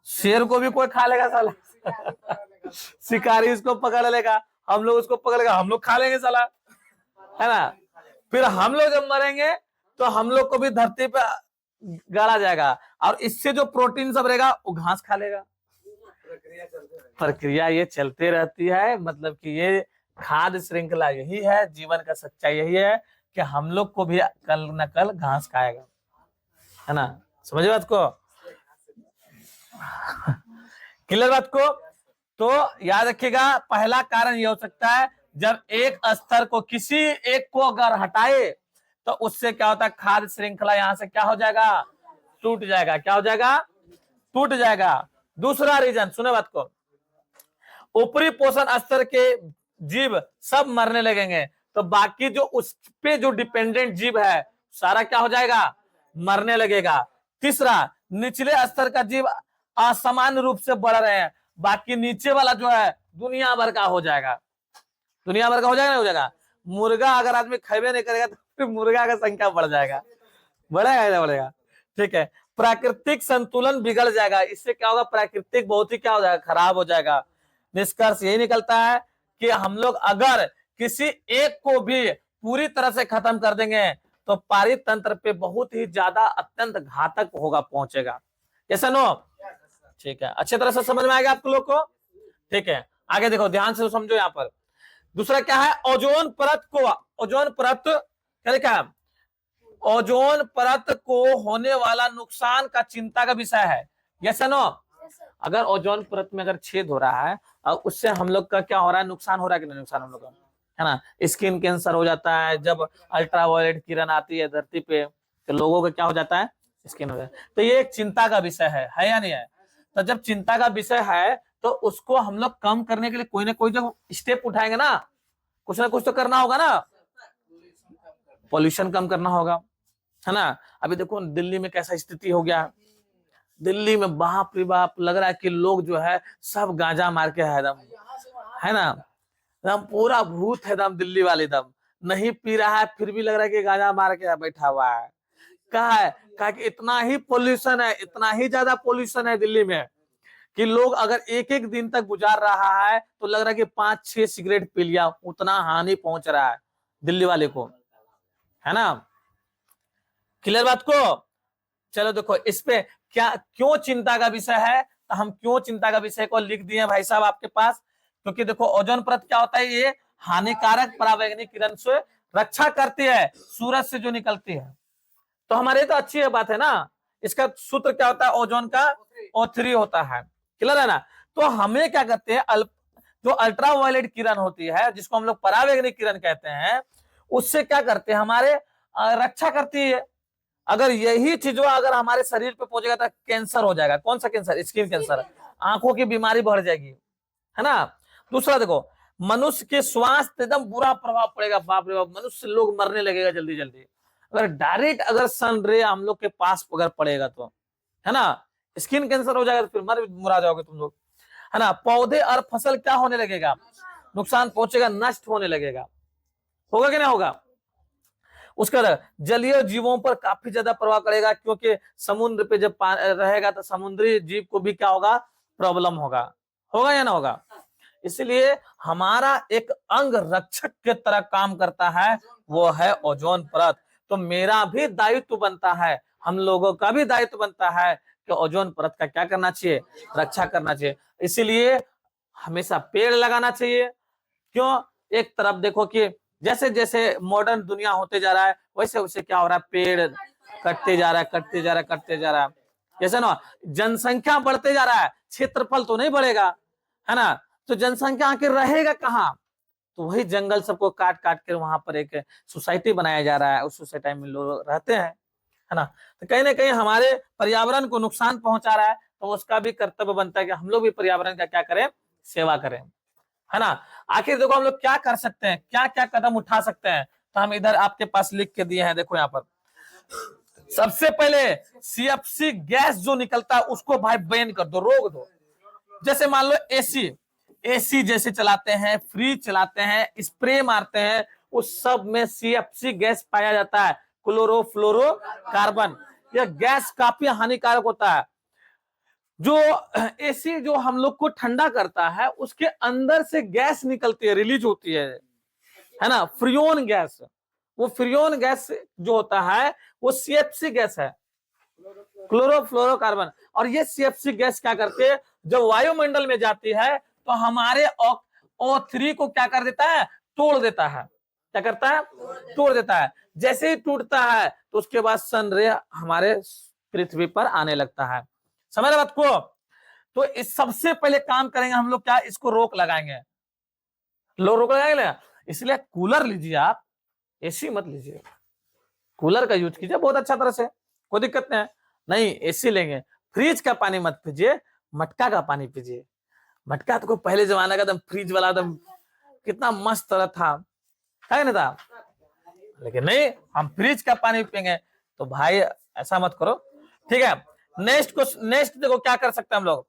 शेर को भी कोई खा लेगा साला। शिकारी उसको पकड़ लेगा, हम लोग उसको पकड़ लेगा, हम लोग खा लेंगे साला, है ना? फिर हम लोग जब मरेंगे तो हम लोग को भी धरती पे गाड़ा जाएगा, और इससे जो प्रोटीन सब रहेगा वो घास खा लेगा। प्रक्रिया ये चलते रहती है। मतलब कि ये खाद्य श्रृंखला यही है, जीवन का सच्चाई यही है कि हम लोग को भी कल न कल घास खाएगा, है ना? समझे बात को? क्लियर बात को? तो याद रखिएगा, पहला कारण यह हो सकता है जब एक स्तर को, किसी एक को अगर हटाए तो उससे क्या होता है, खाद्य श्रृंखला यहां से क्या हो जाएगा, टूट जाएगा। क्या हो जाएगा? टूट जाएगा। दूसरा रीजन, सुने बात को, ऊपरी पोषण स्तर के जीव सब मरने लगेंगे, तो बाकी जो उस पे जो डिपेंडेंट जीव है सारा क्या हो जाएगा, मरने लगेगा। तीसरा, निचले स्तर का जीव असामान्य रूप से बढ़ रहे हैं, बाकी नीचे वाला जो है दुनिया भर का हो जाएगा। दुनिया भर का हो जाएगा, नहीं हो जाएगा? मुर्गा अगर आदमी खेबे नहीं करेगा तो फिर मुर्गा का संख्या बढ़ जाएगा, बढ़ेगा बढ़ेगा। ठीक है, प्राकृतिक संतुलन बिगड़ जाएगा। इससे क्या होगा, प्राकृतिक बहुत ही क्या हो जाएगा, खराब हो जाएगा। निष्कर्ष यही निकलता है कि हम लोग अगर किसी एक को भी पूरी तरह से खत्म कर देंगे तो पारितंत्र पे बहुत ही ज्यादा अत्यंत घातक होगा, पहुंचेगा। ऐसा नो? ठीक है, अच्छे तरह से समझ में आएगा आप लोग को? ठीक है, आगे देखो, ध्यान से समझो। यहाँ पर दूसरा क्या है, ओजोन परत को, ओजोन परत क्या लिखा है, ओजोन परत को होने वाला नुकसान का चिंता का विषय है। Yes no? अगर ओजोन परत में अगर छेद हो रहा है और उससे हम लोग का क्या हो रहा है, नुकसान हो रहा है कि नहीं नुकसान हम लोग का, है ना? स्किन कैंसर हो जाता है, जब अल्ट्रावायलेट किरण आती है धरती पे तो लोगों का क्या हो जाता है, स्किन हो जाता है। तो ये एक चिंता का विषय है या नहीं है? तो जब चिंता का विषय है तो उसको हम लोग कम करने के लिए कोई ना कोई जो स्टेप उठाएंगे ना कुछ तो करना होगा ना। पॉल्यूशन कम करना होगा, है ना? अभी देखो दिल्ली में कैसा स्थिति हो गया। दिल्ली में बाप रे बाप, लग रहा है कि लोग जो है सब गांजा मार के है दम, है ना? दम पूरा भूत है दम, दिल्ली वाले दम नहीं पी रहा है फिर भी लग रहा है कि गांजा मार के बैठा हुआ है। कहा कि इतना ही पोल्यूशन है, इतना ही ज्यादा पोल्यूशन है दिल्ली में कि लोग अगर एक एक दिन तक गुजार रहा है तो लग रहा है कि 5-6 सिगरेट पी लिया, उतना हानि पहुंच रहा है दिल्ली वाले को, है ना? क्लियर बात को? चलो देखो, इस पे क्या क्यों चिंता का विषय है, तो हम क्यों चिंता का विषय को लिख दिए भाई साहब आपके पास, क्योंकि देखो ओजोन परत क्या होता है, ये हानिकारक परावैंगनिक किरण से रक्षा करती है, सूरज से जो निकलती है। तो हमारे तो अच्छी बात है ना। इसका सूत्र क्या होता है, ओजोन का O3 होता है। क्लियर है ना? तो हमें क्या करते हैं, जो अल्ट्रावायलेट किरण होती है जिसको हम लोग परावैंगनिक किरण कहते हैं, उससे क्या करते हैं, हमारे रक्षा करती है। अगर यही चीजों अगर हमारे शरीर पे पहुंचेगा तो कैंसर हो जाएगा। कौन सा कैंसर? स्किन कैंसर, आंखों की बीमारी बढ़ जाएगी, है ना? दूसरा देखो, मनुष्य के स्वास्थ्य एकदम बुरा प्रभाव पड़ेगा। बाप रे बाप, मनुष्य लोग मरने लगेगा जल्दी जल्दी अगर डायरेक्ट अगर सन रे हम लोग के पास अगर पड़ेगा तो, है ना? स्किन कैंसर हो जाएगा तो फिर मुरा जाओगे तुम लोग, है ना? पौधे और फसल क्या होने लगेगा, नुकसान पहुंचेगा, नष्ट होने लगेगा। होगा कि नहीं होगा? उसका जलीय जीवों पर काफी ज्यादा प्रभाव पड़ेगा, क्योंकि समुद्र पे जब रहेगा तो समुद्री जीव को भी क्या होगा, प्रॉब्लम होगा, होगा या ना होगा। इसलिए हमारा एक अंग रक्षक के तरह काम करता है, वो है ओजोन परत। तो मेरा भी दायित्व बनता है, हम लोगों का भी दायित्व बनता है कि ओजोन परत का क्या करना चाहिए, रक्षा करना चाहिए। इसीलिए हमेशा पेड़ लगाना चाहिए। क्यों, एक तरफ देखो कि जैसे जैसे मॉडर्न दुनिया होते जा रहा है, वैसे वैसे क्या हो रहा है, पेड़ कटते जा रहा है, कटते जा रहा है, कटते जा रहा है। जैसे ना जनसंख्या बढ़ते जा रहा है, क्षेत्रफल तो नहीं बढ़ेगा, है ना, तो जनसंख्या आके रहेगा कहाँ, तो वही जंगल सबको काट काट कर वहां पर एक सोसाइटी बनाया जा रहा है, उस सोसाइटी में लोग रहते हैं, है ना। तो कहीं ना कहीं हमारे पर्यावरण को नुकसान पहुंचा रहा है, तो उसका भी कर्तव्य बनता है कि हम लोग भी पर्यावरण का क्या करें, सेवा करें, है ना। आखिर देखो हम लोग क्या कर सकते हैं, क्या क्या कदम उठा सकते हैं, तो हम इधर आपके पास लिख के दिए हैं, देखो यहाँ पर। सबसे पहले सीएफसी गैस जो निकलता है उसको भाई बैन कर दो, रोक दो। जैसे मान लो एसी जैसे चलाते हैं, फ्रिज चलाते हैं, स्प्रे मारते हैं, उस सब में सीएफसी गैस पाया जाता है, क्लोरोफ्लोरोकार्बन। यह गैस काफी हानिकारक होता है। जो एसी जो हम लोग को ठंडा करता है, उसके अंदर से गैस निकलती है, रिलीज होती है ना, फ्रियोन गैस। वो फ्रियोन गैस जो होता है वो सीएफसी गैस है, क्लोरोफ्लोरोकार्बन। और ये सीएफसी गैस क्या करती है, जब वायुमंडल में जाती है तो हमारे O3 को क्या कर देता है, तोड़ देता है। क्या करता है, तोड़ देता है। जैसे ही टूटता है तो उसके बाद सन रे हमारे पृथ्वी पर आने लगता है। समझ रहे बात को। तो इस सबसे पहले काम करेंगे हम लोग क्या, इसको रोक लगाएंगे, रोक लगाएंगे ना। इसलिए कूलर लीजिए आप, एसी मत लीजिए, कूलर का यूज कीजिए बहुत अच्छा तरह से, कोई दिक्कत नहीं है। नहीं एसी लेंगे, फ्रिज का पानी मत पीजिए, मटका का पानी पीजिए। मटका तो पहले जमाना का एकदम फ्रिज वाला एकदम कितना मस्त तरह था, है ना था। लेकिन नहीं, हम फ्रिज का पानी पियेंगे, तो भाई ऐसा मत करो, ठीक है। नेक्स्ट देखो क्या कर सकते हैं हम लोग।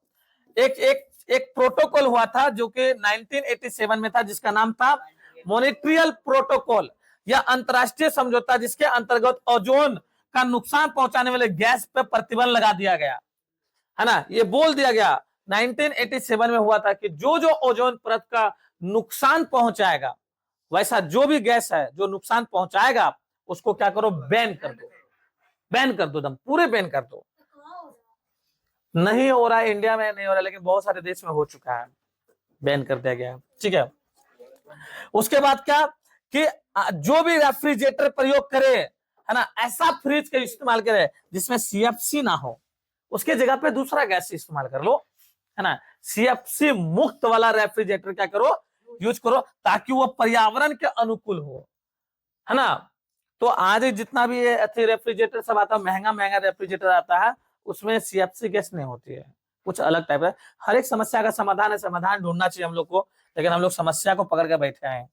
एक प्रोटोकॉल हुआ था जो कि 1987 में था, जिसका नाम था मॉन्ट्रियल प्रोटोकॉल, यह अंतरराष्ट्रीय समझौता जिसके अंतर्गत ओजोन का नुकसान पहुंचाने वाले गैस पर प्रतिबंध लगा दिया गया, है ना। ये बोल दिया गया 1987 में हुआ था कि जो जो ओजोन परत का नुकसान पहुंचाएगा, वैसा जो भी गैस है जो नुकसान पहुंचाएगा, उसको क्या करो, बैन कर दो, बैन कर दो, एकदम पूरे बैन कर दो। नहीं हो रहा है, इंडिया में नहीं हो रहा है, लेकिन बहुत सारे देश में हो चुका है, बैन कर दिया गया है, ठीक है। उसके बाद क्या कि जो भी रेफ्रिजरेटर प्रयोग करे, है ना, ऐसा फ्रिज का इस्तेमाल करे जिसमें सीएफसी ना हो, उसके जगह पे दूसरा गैस इस्तेमाल कर लो, है ना। सीएफसी मुक्त वाला रेफ्रिजरेटर क्या करो, यूज करो, ताकि वो पर्यावरण के अनुकूल हो, है ना। तो आज जितना भी रेफ्रिजरेटर सब आता है, महंगा महंगा रेफ्रिजरेटर आता है, उसमें सीएफसी गैस नहीं होती है, कुछ अलग टाइप है। हर एक समस्या का समाधान है, समाधान ढूंढना चाहिए हम लोग को, लेकिन हम लोग समस्या को पकड़ के बैठे हैं,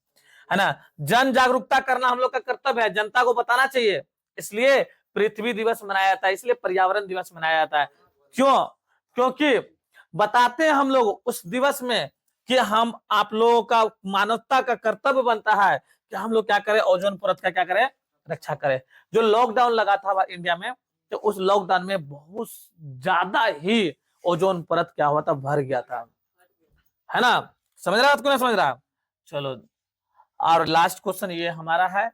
है ना। जन जागरूकता करना हम लोग का कर्तव्य है, जनता को बताना चाहिए। इसलिए पृथ्वी दिवस मनाया जाता है, इसलिए पर्यावरण दिवस मनाया जाता है। क्यों, क्योंकि बताते हैं हम लोग उस दिवस में कि हम आप लोगों का मानवता का कर्तव्य बनता है कि हम लोग क्या करें, ओजोन परत का क्या करें, रक्षा करें। जो लॉकडाउन लगा था इंडिया में, तो उस लॉकडाउन में बहुत ज्यादा ही ओजोन परत क्या हुआ था, भर गया था, है ना। समझ रहा है आपको, नहीं समझ रहा। चलो, और लास्ट क्वेश्चन ये हमारा है,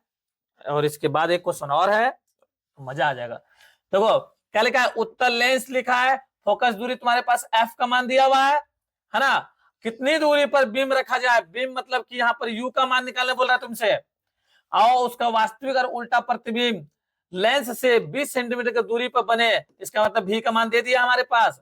और इसके बाद एक क्वेश्चन और है, तो मजा आ जाएगा। देखो क्या लिखा है, उत्तर लेंस लिखा है, फोकस दूरी तुम्हारे पास एफ का मान दिया हुआ है ना। कितनी दूरी पर बीम रखा जाए, बीम मतलब कि यहाँ पर यू का मान निकालने बोल रहा है तुमसे। आओ उसका वास्तविक और उल्टा प्रतिबिंब लेंस से 20 सेंटीमीटर की दूरी पर बने, इसका मतलब भी का मान दे दिया हमारे पास।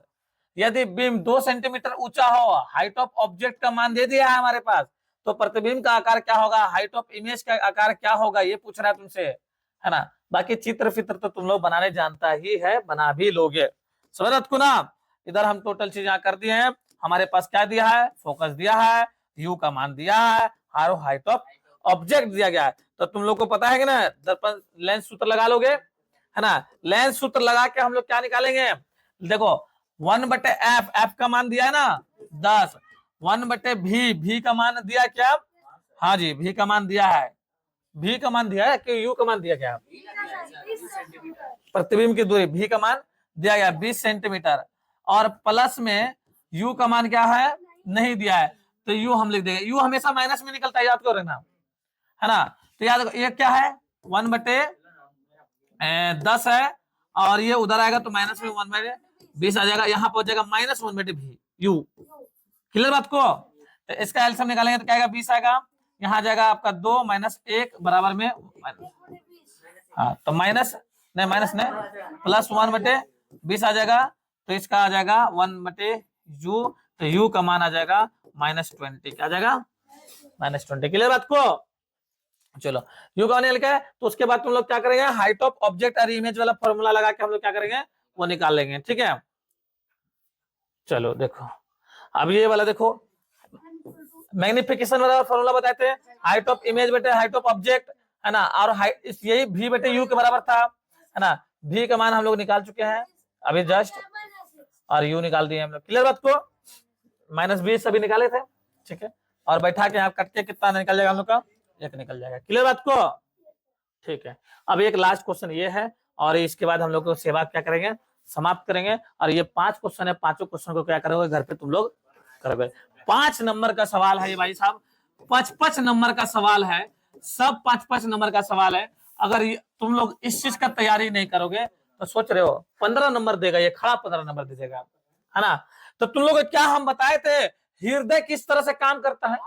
यदि बीम 2 सेंटीमीटर ऊंचा हो, हाइट ऑफ ऑब्जेक्ट का मान दे दिया है हमारे पास, तो प्रतिबिंब का आकार क्या होगा, हाइट ऑफ इमेज का आकार क्या होगा, ये पूछ रहा है तुमसे, है ना। बाकी चित्र फित्र तो तुम लोग बनाने जानता ही है, बना भी लोगे, समझ को ना। इधर हम टोटल चीज यहाँ कर दिए हैं। हमारे पास क्या दिया है, फोकस दिया है, यू का मान दिया है, हाइट ऑफ ऑब्जेक्ट दिया गया है। तो तुम लोग को पता है कि ना, दर्पण लेंस सूत्र लगा लोगे, है ना। लेंस सूत्र लगा के हम लोग क्या निकालेंगे, देखो 1/f, एफ का मान दिया है ना 10, 1/v, भी का मान दिया क्या, हाँ जी, भी का मान दिया है भी का मान दिया है कि यू का मान दिया गया? प्रतिबिंब की दूरी भी का मान दिया गया 20 सेंटीमीटर, और प्लस में यू का मान क्या है, नहीं दिया है, तो यू हम लिख देंगे। यू हमेशा माइनस में निकलता है, याद करो ना, है ना। तो याद रखो ये क्या है, 1/10 है, और ये उधर आएगा तो माइनस में 1/20 आ जाएगा, यहाँ पहुंच जाएगा -1/v यू। क्लियर बात को? तो इसका एलसीएम निकालेंगे तो क्या आएगा, 20 आएगा, यहाँ आ जाएगा आपका 2 - 1 बराबर में हाँ, तो माइनस नहीं प्लस 1/20 आ जाएगा, तो इसका आ जाएगा 1/u, तो u का मान आ जाएगा -20, क्या आ जाएगा, -20। क्लियर बात को? चलो u का मान निकल है, तो उसके बाद तुम लोग क्या करेंगे, हाइट ऑफ ऑब्जेक्ट और इमेज वाला फॉर्मूला लगा के हम लोग क्या करेंगे, वो निकाल लेंगे, ठीक है। चलो देखो, अब ये वाला देखो, मैग्निफिकेशन वाला फॉर्मूला बताते हैं, हाइट ऑफ इमेज बटे हाइट ऑफ ऑब्जेक्ट, है ना, और हाइट यही v बटे u के बराबर था, है ना। v का मान हम लोग निकाल चुके हैं अभी जस्ट, और u निकाल दिए हम लोग। क्लियर बात को? -20 अभी निकाले थे, ठीक है, और बैठा के यहाँ कट के कितना निकल जाएगा हम लोग का, 1 निकल जाएगा। क्लियर बात को? ठीक है, अब एक लास्ट क्वेश्चन ये है, और इसके बाद हम लोग को सेवा क्या करेंगे, समाप्त करेंगे, और ये 5 क्वेश्चन है, 5 क्वेश्चन को क्या करोगे घर पे तुम लोग करोगे। 5 नंबर का सवाल है ये भाई साहब, 5 नंबर का सवाल है, सब 5 नंबर का सवाल है। अगर तुम लोग इस चीज का तैयारी नहीं करोगे तो सोच रहे हो 15 नंबर देगा, ये खड़ा 15 नंबर दीजिएगा, है ना। तो तुम लोग क्या हम बताए थे, हृदय किस तरह से काम करता है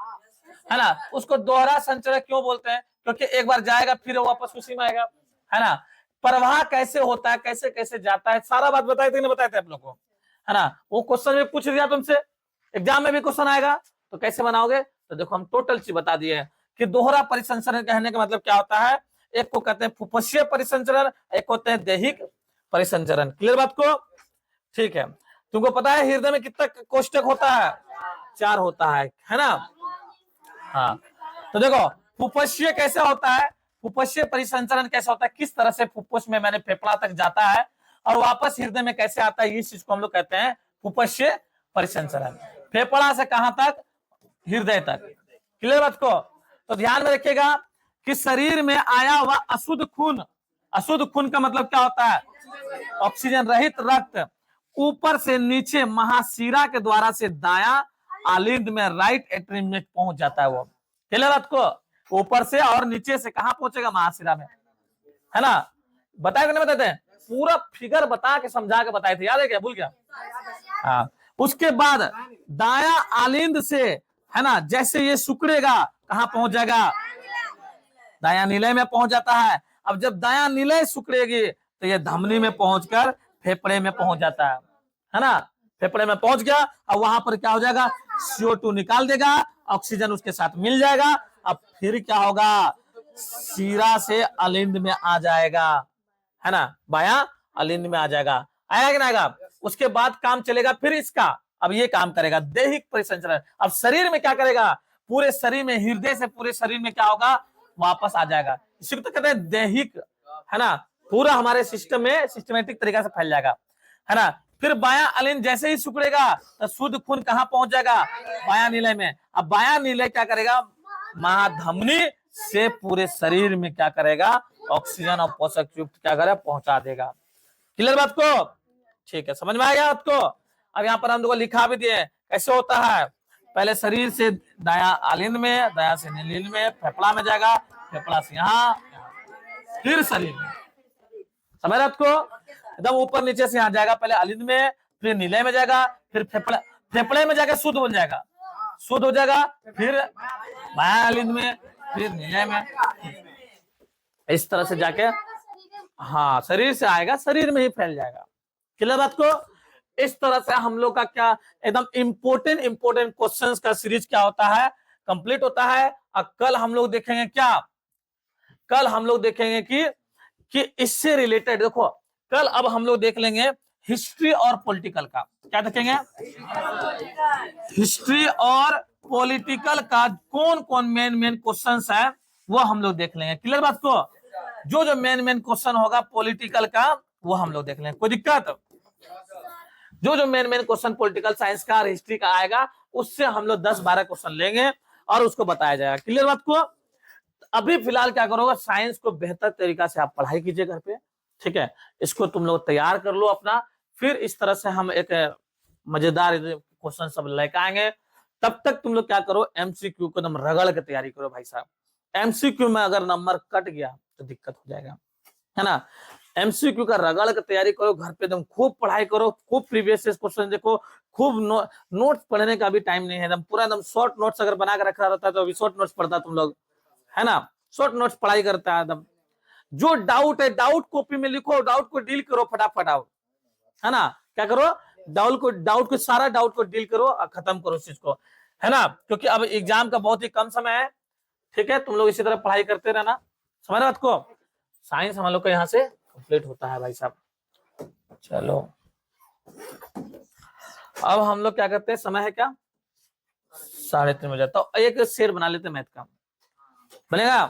ना, उसको दोहरा संचरण क्यों बोलते हैं, क्योंकि एक बार जाएगा फिर वापस उसी में आएगा, है ना। प्रवाह कैसे होता है, कैसे कैसे जाता है, सारा बात बताए थे, नहीं बताए थे आप लोग को, है ना। वो क्वेश्चन में पूछ दिया तुमसे, एग्जाम में भी क्वेश्चन आएगा, तो कैसे बनाओगे, तो देखो हम टोटल चीज बता दिए हैं कि दोहरा परिसंचरण कहने का मतलब क्या होता है, एक को कहते हैं फुफ्फुसीय परिसंचरण, एक होते हैं दैहिक परिसंचरण। क्लियर बात को? ठीक है, तुमको पता है हृदय में कितना कोष्ठक होता है, 4 होता है ना। हाँ, तो देखो फुफ्फुसीय कैसे होता है, फुफ्फुसीय परिसंचरण कैसे होता है, किस तरह से फुफ्फुस में मैंने फेफड़ा तक जाता है और वापस हृदय में कैसे आता है, इस चीज को हम लोग कहते हैं फुफ्फुसीय परिसंचरण। फेफड़ा से कहां तक, हृदय तक। क्लियर बात को? तो ध्यान में रखिएगा कि शरीर में आया हुआ अशुद्ध खून, अशुद्ध खून का मतलब क्या होता है, ऑक्सीजन रहित रक्त, ऊपर से नीचे महाशिरा के द्वारा से दायां आलिंद में राइट एट्रियम में पहुंच जाता है वो। क्लियर बात को? ऊपर से और नीचे से कहां पहुंचेगा, महाशिरा में, है ना। बताए नहीं बताते हैं, पूरा फिगर बता के समझा के बताए थे, याद है क्या, भूल गया? हाँ, उसके बाद दाया आलिंद से, है ना, जैसे ये सिकुड़ेगा कहां पहुंच जाएगा, दाया निलय में पहुंच जाता है। अब जब दाया निलय सिकुड़ेगी तो ये धमनी में पहुंचकर फेफड़े में पहुंच जाता है ना। फेफड़े में पहुंच गया, अब वहां पर क्या हो जाएगा, CO2 निकाल देगा, ऑक्सीजन उसके साथ मिल जाएगा। अब फिर क्या होगा, शिरा से अलिंद में आ जाएगा, है ना, बाया अलिंद में आ जाएगा, आएगा कि ना आएगा। उसके बाद काम चलेगा फिर इसका, अब ये काम करेगा दैहिक परिसंचरण। अब शरीर में क्या करेगा, पूरे शरीर में, हृदय से पूरे शरीर में क्या होगा, वापस आ जाएगा, इसी को तो कहते हैं दैहिक, है ना। पूरा हमारे सिस्टम में सिस्टमेटिक तरीके से फैल जाएगा, है ना। फिर बाया अलिंद जैसे ही सिकुड़ेगा तो शुद्ध खून कहां पहुंच जाएगा, बाया नीलय में। अब बाया नीलय क्या करेगा, महाधमनी से पूरे शरीर में क्या करेगा, ऑक्सीजन और पोषक युक्त क्या करेगा, पहुंचा देगा। क्लियर बात को? ठीक है, समझ में आ गया आपको? अब यहाँ पर हम लोग लिखा भी दिए कैसे होता है, पहले शरीर से दाया आलिंद में, दाया से नीलिंद में, फेफड़ा में जाएगा, फेफड़ा से यहाँ, फिर शरीर में। समझ रहे आपको? एकदम ऊपर नीचे से यहाँ जाएगा, पहले आलिंद में, फिर नीलय में जाएगा, फिर फेफड़ा, फेफड़े में जाकर शुद्ध बन जाएगा, शुद्ध हो जाएगा, फिर बाया आलिंद में, फिर नीलय में, इस तरह से जाके हाँ शरीर से आएगा, शरीर में ही फैल जाएगा। क्लियर बात को? इस तरह से हम लोग का क्या एकदम इंपोर्टेंट क्वेश्चंस का सीरीज क्या होता है, कंप्लीट होता है। और कल हम लोग देखेंगे क्या, कल हम लोग देखेंगे कि इससे रिलेटेड, देखो कल अब हम लोग देख लेंगे हिस्ट्री और पॉलिटिकल का, क्या देखेंगे, हिस्ट्री और पॉलिटिकल का कौन कौन मेन क्वेश्चंस है वो हम लोग देख लेंगे। क्लियर बात को? जो मेन क्वेश्चन होगा पॉलिटिकल का वो हम लोग देख लेंगे, कोई दिक्कत? जो मेन क्वेश्चन पॉलिटिकल साइंस का और हिस्ट्री का आएगा उससे हम लोग 10-12 क्वेश्चन लेंगे और उसको बताया जाएगा। क्लियर बात को? अभी फिलहाल क्या करोगे, साइंस को बेहतर तरीका से आप पढ़ाई कीजिए घर पे, ठीक है। इसको तुम लोग तैयार कर लो अपना, फिर इस तरह से हम एक मजेदार क्वेश्चन सब लेके आएंगे। तब तक तुम लोग क्या करो, एमसीक्यू को एकदम रगड़ के तैयारी करो भाई साहब। एमसीक्यू में अगर नंबर कट गया तो दिक्कत हो जाएगा, है ना। एमसीक्यू का रगड़ के तैयारी करो, घर पे एकदम खूब पढ़ाई करो, खूब प्रीवियस क्वेश्चन देखो, खूब नोट्स पढ़ने का भी टाइम नहीं है, एकदम पूरा एकदम शॉर्ट नोट्स अगर बना के रखा रहता है तो अभी शॉर्ट नोट्स पढ़ता तुम लोग, है ना। शॉर्ट नोट्स पढ़ाई करता है एकदम। जो डाउट है डाउट कॉपी में लिखो, डाउट को डील करो फटाफट आओ, है ना। क्या करो, डाउट को सारा डाउट को डील करो और खत्म करो उस चीज को, है ना। क्योंकि अब एग्जाम का बहुत ही कम समय है, ठीक है। तुम लोग इसी तरह पढ़ाई करते रहना, समझ रहे बात को। साइंस हम लोग का यहाँ से कंप्लीट होता है भाई साहब। चलो अब हम लोग क्या करते हैं, समय है क्या 3:30 बजे, तो एक शेर बना लेते हैं मैथ का, बनेगा।